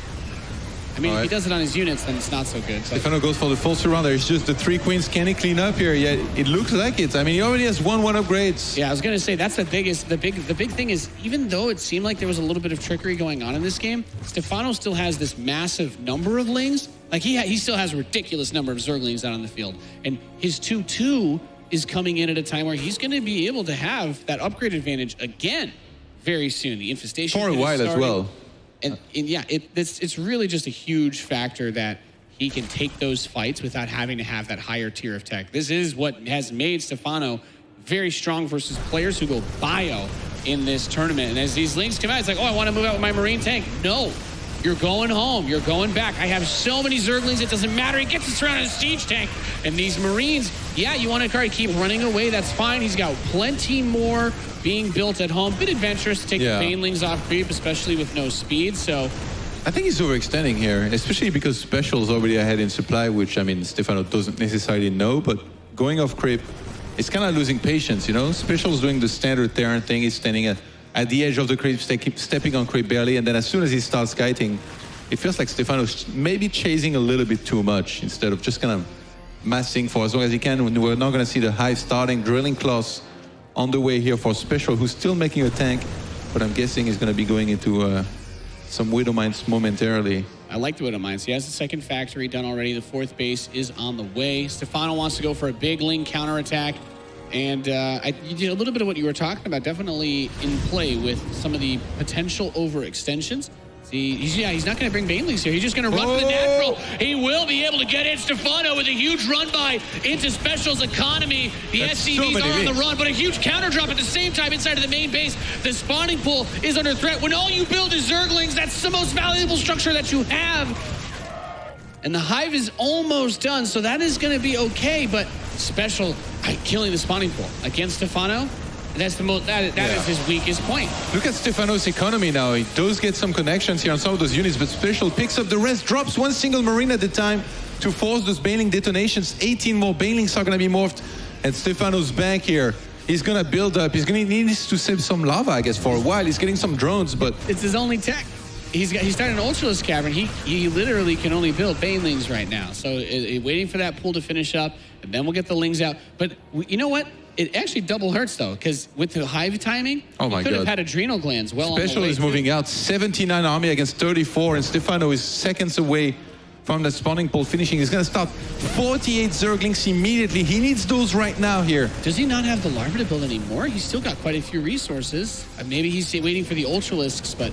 I mean, if he does it on his units, then it's not so good. Stephano goes for the full surround. There's just the 3 queens. Can he clean up here? Yeah, it looks like it. I mean, he already has 1 upgrades. Yeah, I was going to say, that's the biggest. The big thing is, even though it seemed like there was a little bit of trickery going on in this game, Stephano still has this massive number of lings. Like, he still has a ridiculous number of Zerglings out on the field. And his 2-2 is coming in at a time where he's going to be able to have that upgrade advantage again very soon. The infestation For a while as well. And yeah, it's really just a huge factor that he can take those fights without having to have that higher tier of tech. This is what has made Stephano very strong versus players who go bio in this tournament. And as these links come out, it's like, oh, I want to move out with my Marine tank. No, you're going home. You're going back. I have so many Zerglings, it doesn't matter. He gets us around in a siege tank. And these Marines, yeah, you want to keep running away. That's fine. He's got plenty more being built at home. Bit adventurous to take the Banelings off creep, especially with no speed. So I think he's overextending here, especially because SpeCial's already ahead in supply, which, I mean, Stephano doesn't necessarily know, but going off creep, it's kind of losing patience, you know? SpeCial's doing the standard Terran thing. He's standing at the edge of the creep, stepping on creep barely, and then as soon as he starts kiting, it feels like Stephano's maybe chasing a little bit too much instead of just kind of massing for as long as he can. We're not going to see the Hive starting. Drilling Claws on the way here for SpeCial, who's still making a tank, but I'm guessing he's going to be going into some Widow Mines momentarily. I like the Widow Mines. He has the second factory done already. The 4th base is on the way. Stephano wants to go for a big Ling counterattack. And you did a little bit of what you were talking about, definitely in play with some of the potential overextensions. See, he's not going to bring Banelings here. He's just going to run for the natural. He will be able to get in Stephano with a huge run by into SpeCial's economy. The SCVs are on the run, but a huge counter drop at the same time inside of the main base. The spawning pool is under threat. When all you build is Zerglings, that's the most valuable structure that you have. And the Hive is almost done, so that is going to be okay, but SpeCial killing the spawning pool against Stephano, that's the most. That is his weakest point. Look at Stephano's economy now. He does get some connections here on some of those units, but SpeCial picks up the rest, drops 1 single Marine at a time to force those Baneling detonations. 18 more Banelings are going to be morphed, and Stephano's back here. He's going to build up. He's going to need to save some lava, I guess, for a while. He's getting some drones, but it's his only tech. He started an Ultralisk Cavern. He literally can only build Banelings right now. So waiting for that pool to finish up, and then we'll get the Lings out. But you know what? It actually double hurts, though, because with the Hive timing, oh my he could God. have had Adrenal Glands well on the SpeCial way, is too. moving out 79 army against 34, and Stephano is seconds away from the spawning pool finishing. He's going to start 48 Zerglings immediately. He needs those right now here. Does he not have the larva to build anymore? He's still got quite a few resources. Maybe he's waiting for the Ultralisks, but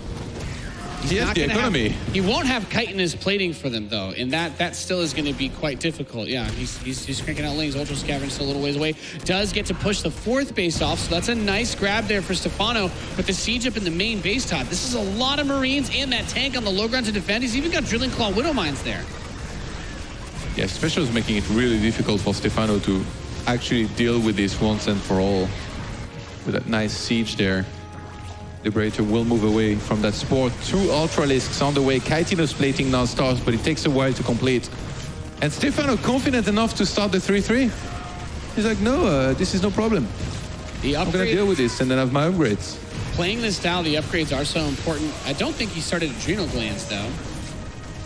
He has the economy. He won't have chitinous plating for them, though, and that still is going to be quite difficult. Yeah, he's cranking out Lings. Ultra's Cavern still a little ways away. Does get to push the 4th base off, so that's a nice grab there for Stephano. But the siege up in the main base top, this is a lot of Marines and that tank on the low ground to defend. He's even got Drilling Claw Widow Mines there. Yeah, SpeCial is making it really difficult for Stephano to actually deal with this once and for all. With that nice siege there. Liberator will move away from that sport. 2 Ultralisks on the way. Chitinous plating now starts, but it takes a while to complete. And Stephano confident enough to start the 3-3. He's like, no, this is no problem. I'm going to deal with this and then have my upgrades. Playing this style, the upgrades are so important. I don't think he started Adrenal Glands, though.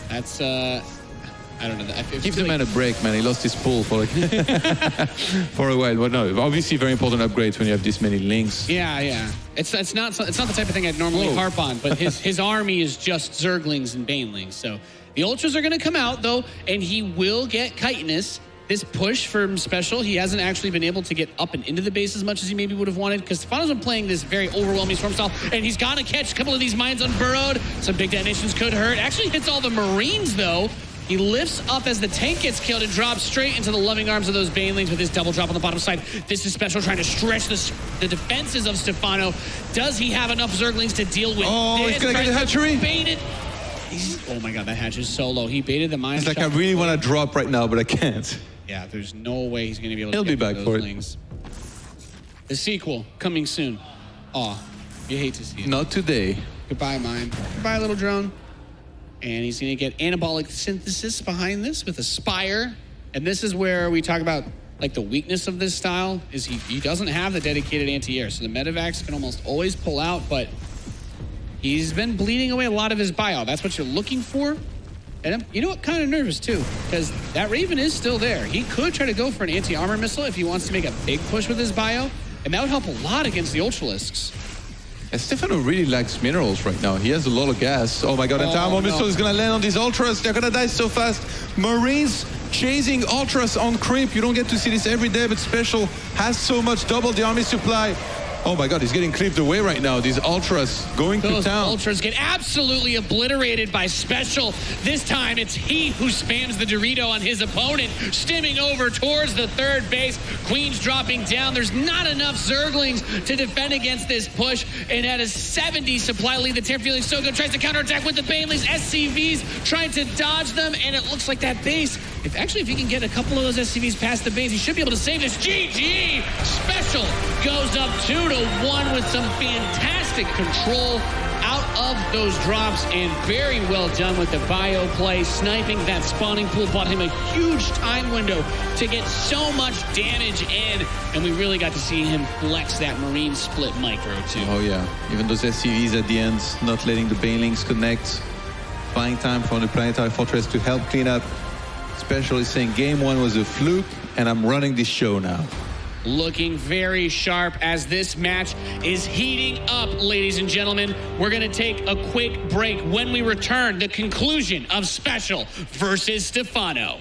That's, I don't know. Give the man a break, man. He lost his pull for, for a while. But no, obviously very important upgrades when you have this many links. Yeah. It's not the type of thing I'd normally harp on, but his army is just Zerglings and Banelings. So the Ultras are going to come out, though, and he will get chitinous. This push from SpeCial, he hasn't actually been able to get up and into the base as much as he maybe would have wanted, because Stephano's been playing this very overwhelming Storm style, and he's got to catch a couple of these mines unburrowed. Some big detonations could hurt. Actually hits all the Marines, though. He lifts up as the tank gets killed and drops straight into the loving arms of those Banelings with his double drop on the bottom side. This is SpeCial trying to stretch the defenses of Stephano. Does he have enough Zerglings to deal with Oh, this? he's going to get the hatchery? Baited. Oh my God, that hatch is so low. He baited the mine. It's like I really want to drop right now, but I can't. Yeah, there's no way he's going to be able to He'll be back those for it. Lings. The sequel coming soon. Aw, you hate to see it. Not today. Goodbye, mine. Goodbye, little drone. And he's going to get anabolic synthesis behind this with a Spire. And this is where we talk about like the weakness of this style is he doesn't have the dedicated anti-air. So the Medivacs can almost always pull out, but he's been bleeding away a lot of his bio. That's what you're looking for. And I'm, you know what, kind of nervous too, because that Raven is still there. He could try to go for an anti-armor missile if he wants to make a big push with his bio, and that would help a lot against the Ultralisks. And Stephano really lacks minerals right now. He has a lot of gas. Oh my God, entire missile is going to land on these Ultras. They're going to die so fast. Marines chasing Ultras on creep. You don't get to see this every day, but SpeCial has so much, double the army supply. Oh my God, he's getting cleaved away right now. These Ultras going to Those town. Ultras get absolutely obliterated by SpeCial. This time, it's he who spams the Dorito on his opponent, stimming over towards the 3rd base. Queen's dropping down. There's not enough Zerglings to defend against this push. And at a 70 supply lead, the Terran feeling so good. Tries to counterattack with the Banelings. SCVs trying to dodge them. And it looks like that base, if he can get a couple of those SCVs past the base, he should be able to save this. GG! SpeCial goes up 2-1 with some fantastic control out of those drops, and very well done with the bio play. Sniping that spawning pool bought him a huge time window to get so much damage in, and we really got to see him flex that Marine split micro too. Oh yeah, even those SCVs at the end, not letting the Banelings connect. Buying time for the Planetary Fortress to help clean up. SpeCial is saying game 1 was a fluke, and I'm running this show now. Looking very sharp as this match is heating up, ladies and gentlemen. We're going to take a quick break. When we return, the conclusion of SpeCial versus Stephano.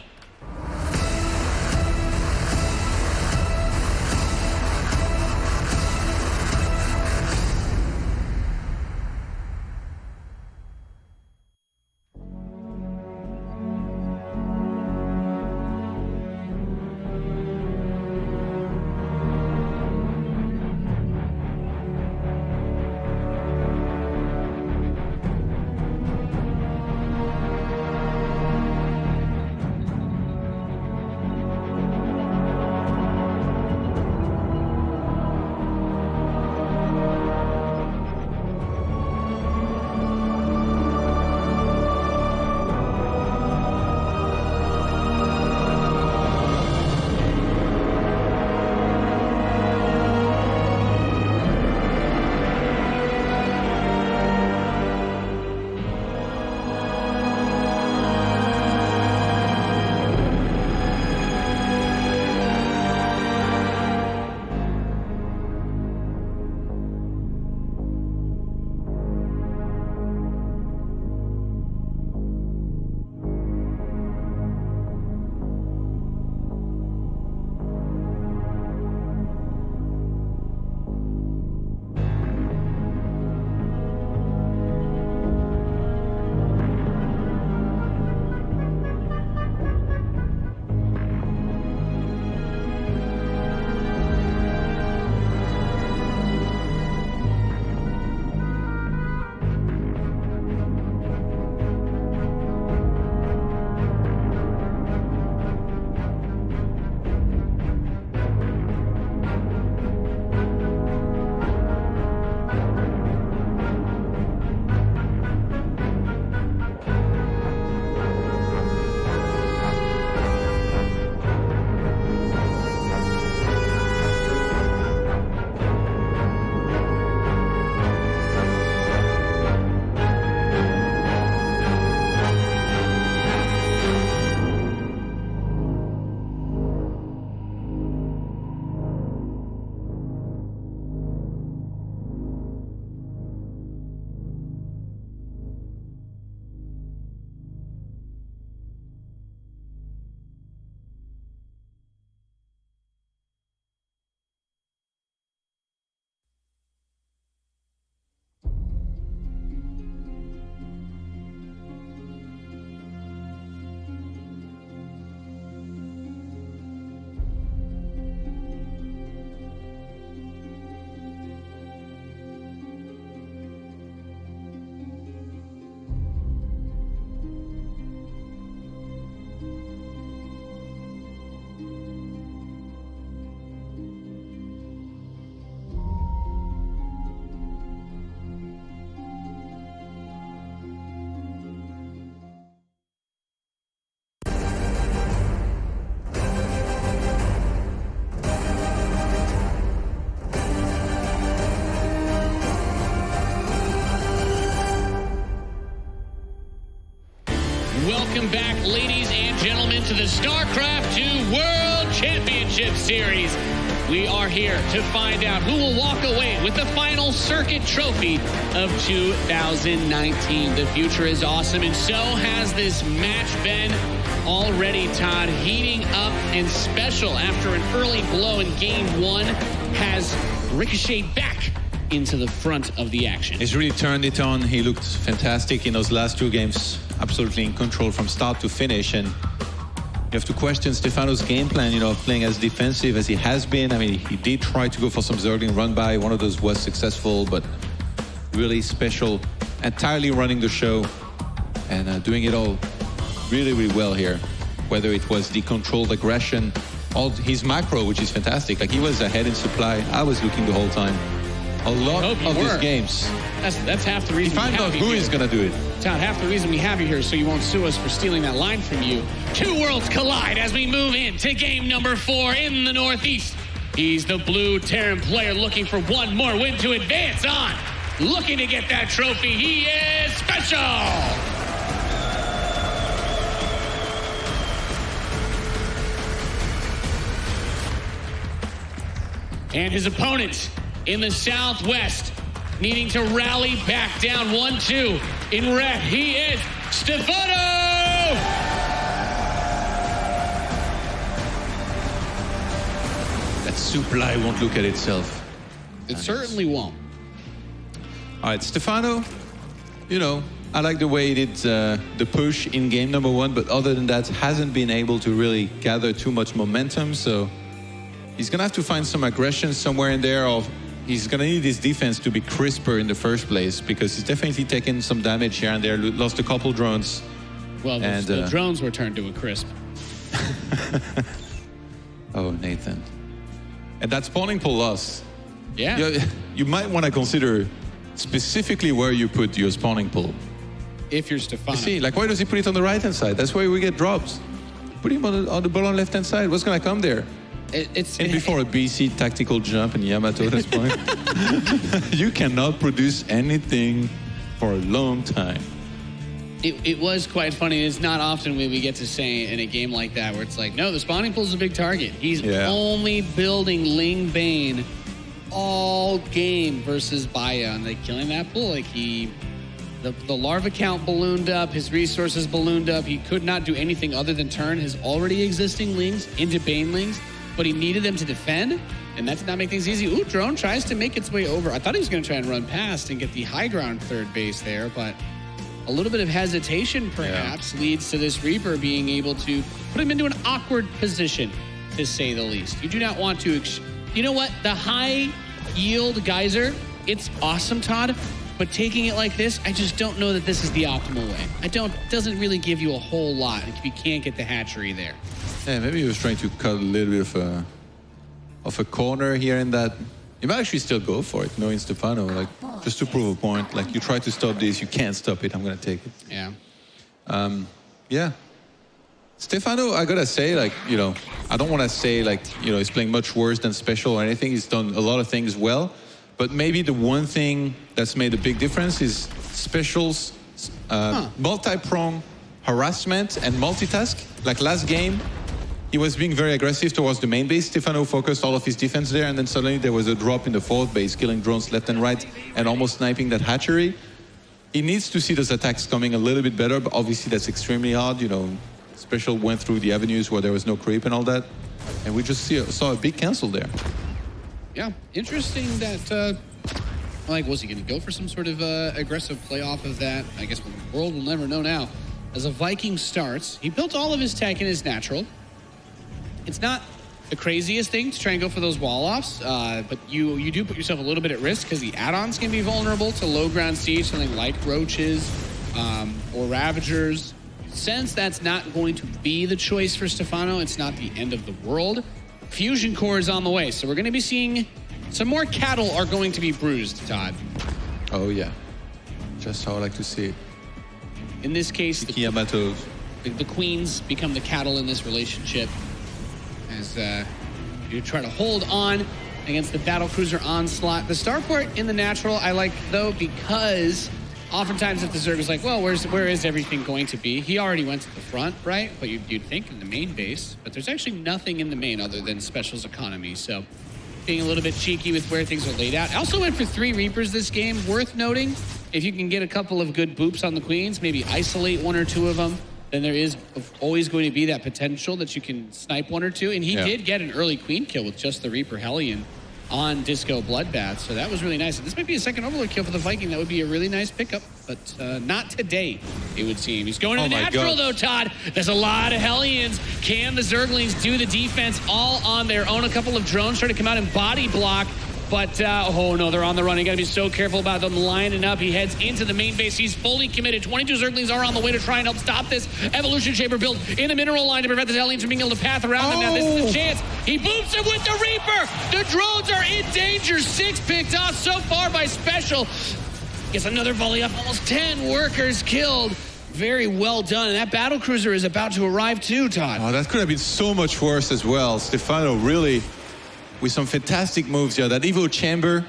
welcome back, ladies and gentlemen, to the Starcraft 2 World Championship Series. We are here to find out who will walk away with the final circuit trophy of 2019. The future is awesome, and so has this match been already, Todd, heating up. And SpeCial, after an early blow in game one, has ricocheted back into the front of the action. He's really turned it on. He looked fantastic in those last two games, absolutely in control from start to finish. And you have to question Stephano's game plan, playing as defensive as he has been. I mean, he did try to go for some Zergling run by. One of those was successful, but really SpeCial, entirely running the show and doing it all really, really well here. Whether it was the controlled aggression, all his macro, which is fantastic. Like, he was ahead in supply. I was looking the whole time. A lot of these games. That's half the reason. Find out who is going to do it. Todd, half the reason we have you here is so you won't sue us for stealing that line from you. Two worlds collide as we move into game number 4 in the Northeast. He's the blue Terran player looking for one more win to advance on. Looking to get that trophy, he is SpeCial. And his opponent in the Southwest, needing to rally back down 1-2 in red. He is Stephano! That supply won't look at itself. It certainly won't. All right, Stephano, I like the way he did the push in game number 1, but other than that, hasn't been able to really gather too much momentum, so he's going to have to find some aggression somewhere in there, or he's going to need his defense to be crisper in the first place, because he's definitely taken some damage here and there, lost a couple drones. Well, the drones were turned to a crisp. Oh, Nathan. And that spawning pool loss. Yeah. You might want to consider specifically where you put your spawning pool. If you're Stephano. You see, why does he put it on the right-hand side? That's where we get drops. Put him on the bottom left-hand side. What's going to come there? And before a BC tactical jump in Yamato at this point, you cannot produce anything for a long time. It was quite funny. It's not often we get to say in a game like that where it's like, no, the spawning pool is a big target. He's only building Ling Bane all game versus Baya, and killing that pool. The larva count ballooned up, his resources ballooned up. He could not do anything other than turn his already existing Lings into Banelings, but he needed them to defend, and that did not make things easy. Ooh, drone tries to make its way over. I thought he was going to try and run past and get the high ground third base there, but a little bit of hesitation perhaps leads to this Reaper being able to put him into an awkward position, to say the least. You do not want to... You know what? The high yield geyser, it's awesome, Todd, but taking it like this, I just don't know that this is the optimal way. Doesn't really give you a whole lot if you can't get the hatchery there. Yeah, maybe he was trying to cut a little bit of a corner here in that. You might actually still go for it, knowing Stephano, just to prove a point. You try to stop this, you can't stop it, I'm going to take it. Yeah. Yeah. Stephano, I got to say, I don't want to say, he's playing much worse than SpeCial or anything. He's done a lot of things well. But maybe the one thing that's made a big difference is SpeCial's multi-prong harassment and multitask. Last game, he was being very aggressive towards the main base. Stephano focused all of his defense there, and then suddenly there was a drop in the fourth base, killing drones left and right, and almost sniping that hatchery. He needs to see those attacks coming a little bit better, but obviously that's extremely hard. SpeCial went through the avenues where there was no creep and all that, and we just saw a big cancel there. Yeah, interesting that, was he going to go for some sort of aggressive play off of that? I guess the world will never know now. As a Viking starts, he built all of his tech in his natural. It's not the craziest thing to try and go for those wall-offs, but you do put yourself a little bit at risk because the add-ons can be vulnerable to low-ground siege, something like roaches or ravagers. Since that's not going to be the choice for Stephano, it's not the end of the world. Fusion core is on the way, so we're going to be seeing some more cattle are going to be bruised, Todd. Oh, yeah. Just how I like to see it. In this case, the queens become the cattle in this relationship as you try to hold on against the battlecruiser onslaught. The starport in the natural I like, though, because oftentimes if the Zerg is like, well, where is everything going to be? He already went to the front, right? But you'd think in the main base, but there's actually nothing in the main other than SpeCial's economy. So being a little bit cheeky with where things are laid out. I also went for 3 Reapers this game. Worth noting, if you can get a couple of good boops on the Queens, maybe isolate 1 or 2 of them, then there is always going to be that potential that you can snipe 1 or 2. And he did get an early Queen kill with just the Reaper Hellion on Disco Bloodbath, so that was really nice. And this might be a second Overlord kill for the Viking. That would be a really nice pickup, but not today, it would seem. He's going to the natural, though, Todd. There's a lot of Hellions. Can the Zerglings do the defense all on their own? A couple of drones trying to come out and body block, but, oh no, they're on the run. You gotta be so careful about them lining up. He heads into the main base. He's fully committed. 22 Zerglings are on the way to try and help stop this Evolution Chamber build in the mineral line to prevent the Hellions from being able to path around them. Now, this is the chance. He boops him with the Reaper. The drones are in danger. 6 picked off so far by SpeCial. Gets another volley up. Almost 10 workers killed. Very well done. And that battlecruiser is about to arrive too, Todd. Oh, that could have been so much worse as well. Stephano really, with some fantastic moves here. That Evo Chamber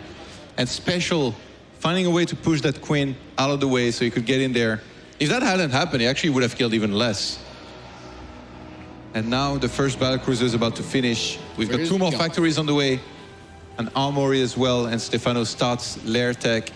and SpeCial finding a way to push that Queen out of the way so he could get in there. If that hadn't happened, he actually would have killed even less. And now the first battlecruiser is about to finish. We've got 2 more factories on the way, an armory as well, and Stephano starts lair tech.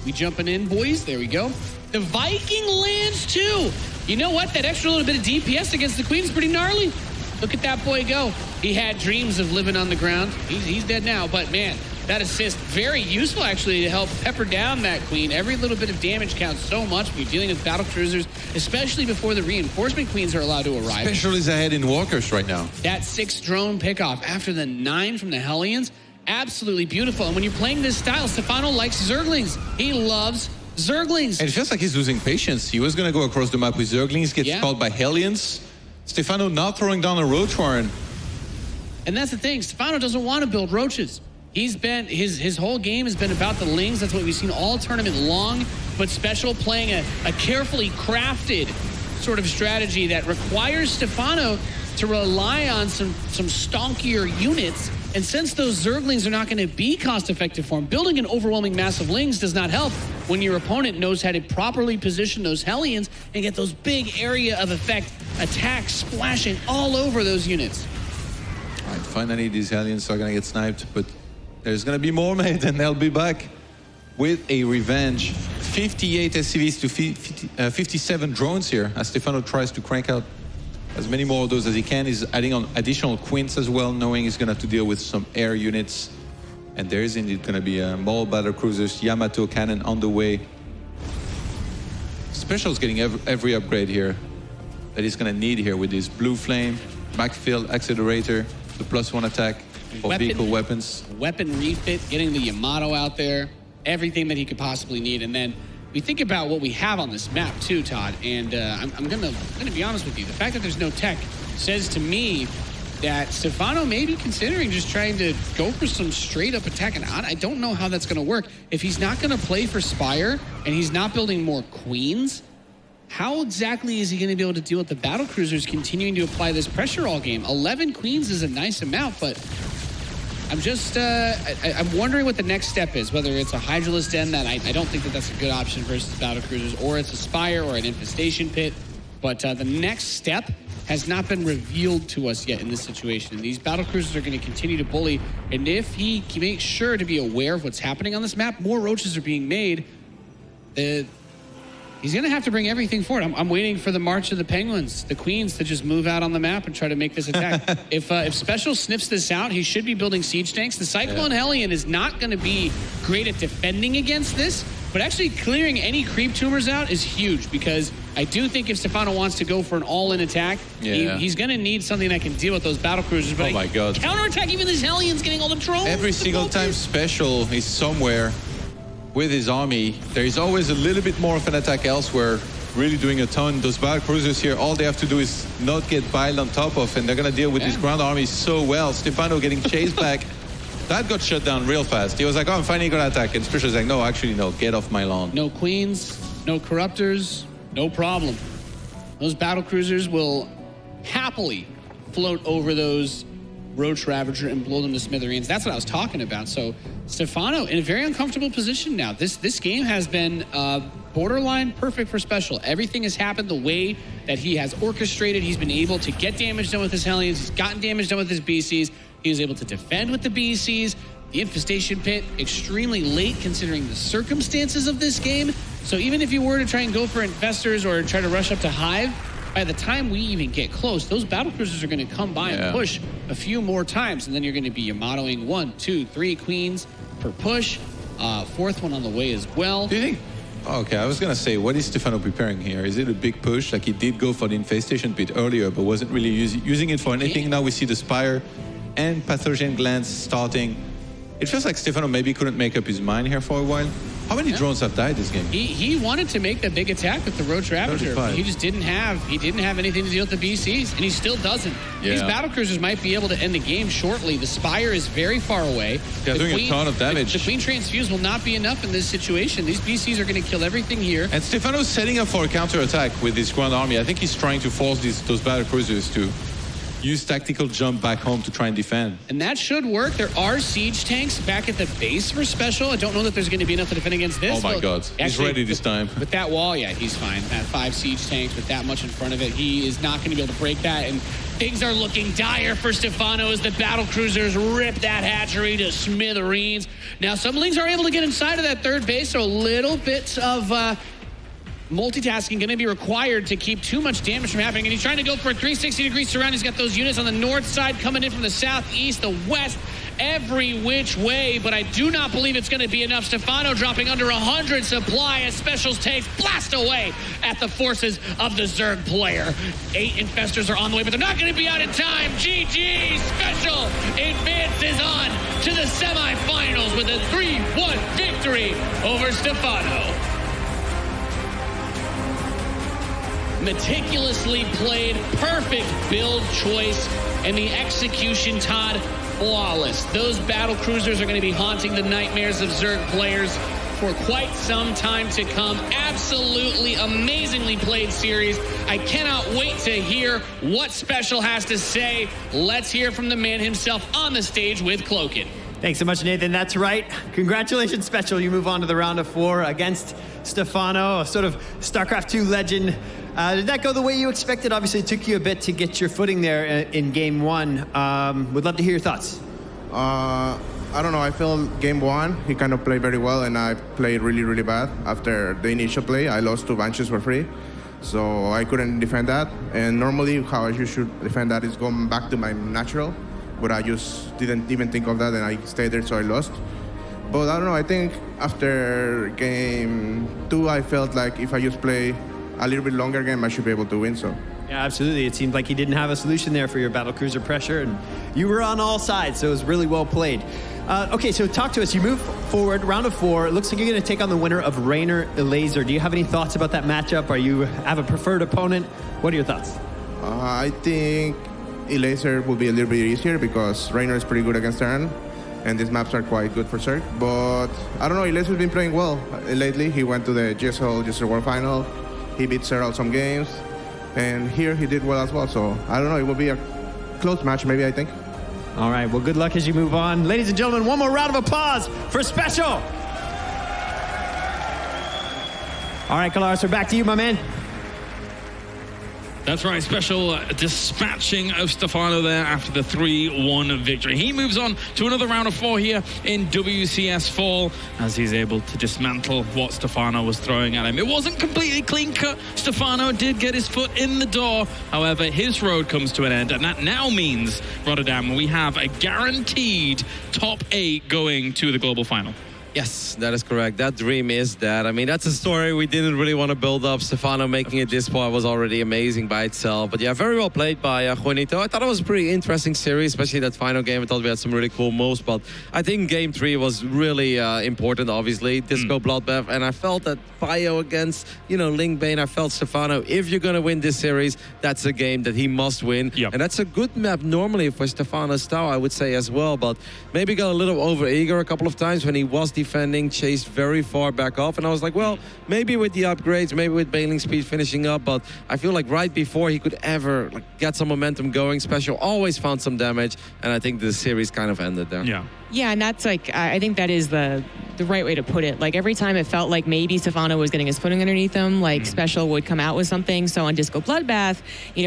We jumping in, boys. There we go. The Viking lands too. You know what? That extra little bit of DPS against the Queen is pretty gnarly. Look at that boy go. He had dreams of living on the ground. He's dead now, but man, that assist, very useful actually to help pepper down that Queen. Every little bit of damage counts so much when you're dealing with battle cruisers, especially before the reinforcement Queens are allowed to arrive. SpeCial is ahead in walkers right now. That 6 drone pickoff after the 9 from the Hellions, absolutely beautiful. And when you're playing this style, Stephano likes Zerglings. He loves Zerglings. And it feels like he's losing patience. He was going to go across the map with Zerglings, gets caught by Hellions. Stephano not throwing down a Roach Warren. And that's the thing, Stephano doesn't want to build roaches. He's been, his whole game has been about the lings. That's what we've seen all tournament long. But SpeCial playing a carefully crafted sort of strategy that requires Stephano to rely on some stonkier units. And since those Zerglings are not going to be cost-effective for him, building an overwhelming mass of lings does not help when your opponent knows how to properly position those Hellions and get those big area of effect attacks splashing all over those units. All right, finally these Hellions are going to get sniped, but there's going to be more, mate, and they'll be back with a revenge. 58 SCVs to 57 drones here as Stephano tries to crank out as many more of those as he can. He's adding on additional Queens as well, knowing he's going to have to deal with some air units. And there is indeed going to be more battle cruisers, Yamato cannon on the way. SpeCial's getting every upgrade here that he's going to need here with his blue flame, backfill accelerator, the +1 attack for vehicle weapons. Weapon refit, getting the Yamato out there, everything that he could possibly need. And then we think about what we have on this map too, Todd, and I'm gonna be honest with you. The fact that there's no tech says to me that Stephano may be considering just trying to go for some straight up attack. And I don't know how that's gonna work. If he's not gonna play for Spire and he's not building more Queens, how exactly is he gonna be able to deal with the battle cruisers continuing to apply this pressure all game? 11 Queens is a nice amount, but I'm just, I'm wondering what the next step is, whether it's a Hydralisk Den that I don't think that that's a good option versus battlecruisers, or it's a Spire or an Infestation Pit. But the next step has not been revealed to us yet in this situation. These battlecruisers are going to continue to bully, and if he makes sure to be aware of what's happening on this map, more roaches are being made. He's going to have to bring everything forward. I'm waiting for the March of the Penguins, the Queens, to just move out on the map and try to make this attack. If SpeCial sniffs this out, he should be building siege tanks. The Cyclone Hellion is not going to be great at defending against this, but actually clearing any creep tumors out is huge, because I do think if Stephano wants to go for an all-in attack, he's going to need something that can deal with those battle cruisers. But oh my God. Counterattack even these Hellions getting all the drones. Every single time SpeCial is somewhere with his army, there is always a little bit more of an attack elsewhere, really doing a ton. Those battle cruisers here, all they have to do is not get piled on top of, and they're going to deal with his ground army so well. Stephano getting chased back. That got shut down real fast. He was like, oh, I'm finally going to attack. And SpeCial's like, no, actually, no, get off my lawn. No Queens, no Corruptors, no problem. Those battle cruisers will happily float over those Roach Ravager and blow them to smithereens. That's what I was talking about. So Stephano in a very uncomfortable position now. This game has been borderline perfect for SpeCial. Everything has happened the way that he has orchestrated. He's been able to get damage done with his Hellions. He's gotten damage done with his BCs. He was able to defend with the BCs. The infestation pit, extremely late considering the circumstances of this game. So even if you were to try and go for infestors or try to rush up to Hive, by the time we even get close, those battlecruisers are going to come by and push a few more times, and then you're going to be Yamatoing 1, 2, 3 queens per push. Fourth one on the way as well. Do you think? Okay, I was going to say, what is Stephano preparing here? Is it a big push? Like he did go for the infestation pit earlier, but wasn't really using it for anything. Now we see the Spire and Pathogen Glands starting. It feels like Stephano maybe couldn't make up his mind here for a while. How many drones have died this game? He wanted to make that big attack with the Roach Ravager, but he just didn't have anything to deal with the BCs, and he still doesn't. These battlecruisers might be able to end the game shortly. The Spire is very far away. They're doing a ton of damage. The Queen Transfuse will not be enough in this situation. These BCs are going to kill everything here. And Stephano's setting up for a counterattack with his Grand Army. I think he's trying to force those battlecruisers to use tactical jump back home to try and defend. And that should work. There are siege tanks back at the base for SpeCial. I don't know that there's going to be enough to defend against this. Oh my God. He's ready this time. With that wall, yeah, he's fine. At 5 siege tanks with that much in front of it, he is not going to be able to break that. And things are looking dire for Stephano as the battlecruisers rip that hatchery to smithereens. Now, some Lings are able to get inside of that third base, so a little bit of multitasking going to be required to keep too much damage from happening. And he's trying to go for a 360-degree surround. He's got those units on the north side coming in from the southeast, the west, every which way. But I do not believe it's going to be enough. Stephano dropping under 100 supply as SpeCial's tanks blast away at the forces of the Zerg player. 8 infestors are on the way, but they're not going to be out in time. GG! SpeCial advances on to the semifinals with a 3-1 victory over Stephano. Meticulously played, perfect build choice, and the execution, Todd, flawless. Those battle cruisers are going to be haunting the nightmares of Zerg players for quite some time to come. Absolutely amazingly played series. I cannot wait to hear what SpeCial has to say. Let's hear from the man himself on the stage with Cloakin. Thanks so much, Nathan. That's right. Congratulations, SpeCial. You move on to the round of 4 against Stephano, a sort of Starcraft 2 legend. Did that go the way you expected? Obviously, it took you a bit to get your footing there in game 1. Would love to hear your thoughts. I don't know. I feel game 1, he kind of played very well, and I played really, really bad. After the initial play, I lost 2 Banshees for free, so I couldn't defend that. And normally, how you should defend that is going back to my natural, but I just didn't even think of that, and I stayed there, so I lost. But I don't know. I think after game 2, I felt like if I just play a little bit longer game, I should be able to win. So yeah, absolutely. It seemed like he didn't have a solution there for your battlecruiser pressure, and you were on all sides, so it was really well played. Okay, so talk to us. You move forward, round of 4. It looks like you're going to take on the winner of Raynor Elazer. Do you have any thoughts about that matchup? Are you have a preferred opponent? What are your thoughts? I think Elazer will be a little bit easier because Raynor is pretty good against Terran, and these maps are quite good for Zerg. But I don't know, Elazer's been playing well lately. He went to the GSL World Final. He beat Serral some games, and here he did well as well. So I don't know, it will be a close match maybe, I think. All right, well, good luck as you move on. Ladies and gentlemen, one more round of applause for SpeCial. All right, Kalaris, we're back to you, my man. That's right, SpeCial dispatching of Stephano there after the 3-1 victory. He moves on to another round of 4 here in WCS Fall as he's able to dismantle what Stephano was throwing at him. It wasn't completely clean cut. Stephano did get his foot in the door. However, his road comes to an end, and that now means, Rotterdam, we have a guaranteed top 8 going to the global final. Yes, that is correct. That dream is that. I mean, that's a story we didn't really want to build up. Stephano making it this far was already amazing by itself. But yeah, very well played by Juanito. I thought it was a pretty interesting series, especially that final game. I thought we had some really cool moves. But I think game 3 was really important, obviously. Disco Bloodbath. And I felt that Bio against, Lingbane, I felt Stephano, if you're going to win this series, that's a game that he must win. Yep. And that's a good map normally for Stephano's style, I would say as well. But maybe got a little over-eager a couple of times when he was defending defending, chased very far back off. And I was like, well, maybe with the upgrades, maybe with bailing speed finishing up, but I feel like right before he could ever get some momentum going, SpeCial always found some damage, and I think the series kind of ended there. Yeah. Yeah, and that's like, I think that is the right way to put it. Like every time it felt like maybe Stephano was getting his footing underneath him, like SpeCial would come out with something. So on Disco Bloodbath,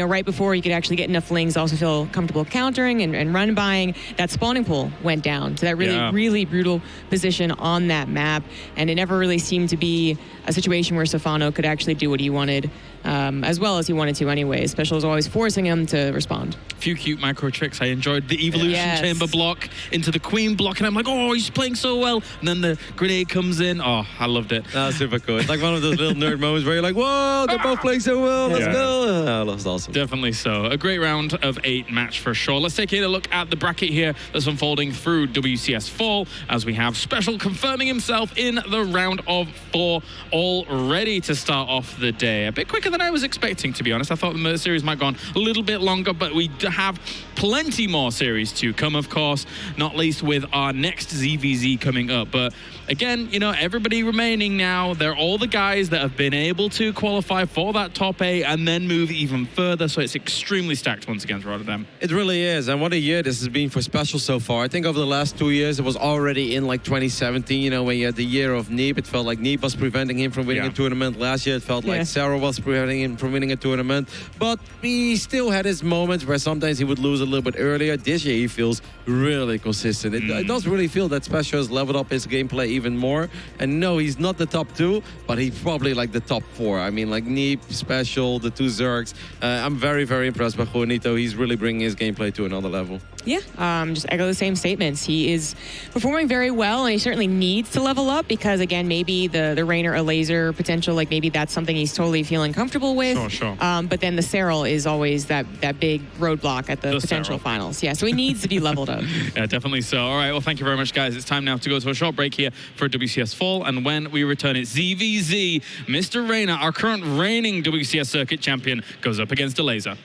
right before he could actually get enough flings, also feel comfortable countering and run buying, that spawning pool went down to that really brutal position on that map. And it never really seemed to be a situation where Stephano could actually do what he wanted, as well as he wanted to anyway. SpeCial was always forcing him to respond. Few cute micro tricks. I enjoyed the evolution chamber block into the queen block, and I'm like, oh, he's playing so well. And then the grenade comes in. Oh, I loved it. That's super cool. It's like one of those little nerd moments where you're like, whoa, they're both playing so well. Let's go. Oh, that was awesome. Definitely so. A great round of 8 match for sure. Let's take a look at the bracket here that's unfolding through WCS Fall, as we have SpeCial confirming himself in the round of 4 already to start off the day. A bit quicker than I was expecting, to be honest. I thought the series might have gone a little bit longer, but we have plenty more series to come, of course, not least with our next ZVZ coming up. But again, everybody remaining now, they're all the guys that have been able to qualify for that top 8 and then move even further. So it's extremely stacked once again for Rotterdam. It really is. And what a year this has been for SpeCial so far. I think over the last 2 years, it was already in like 2017, when you had the year of Neep. It felt like Neep was preventing him from winning a tournament. Last year, it felt like Sarah was preventing him from winning a tournament. But he still had his moments where sometimes he would lose a little bit earlier. This year, he feels really consistent. It does really feel that SpeCial has leveled up his gameplay even more. And no, he's not the top 2, but he's probably like the top 4. I mean, like Neep, SpeCial, the 2 Zergs. I'm very, very impressed by Juanito. He's really bringing his gameplay to another level. Yeah, just echo the same statements. He is performing very well, and he certainly needs to level up because, again, maybe the Rainer a laser potential, like maybe that's something he's totally feeling comfortable with. Sure. But then the Serral is always that big roadblock at the potential finals. Yeah, so he needs to be leveled up. Yeah, definitely so. All right, well, thank you very much, guys. It's time now to go to a short break here for WCS Fall, and when we return, it's ZVZ. Mr. Rainer, our current reigning WCS circuit champion, goes up against a laser.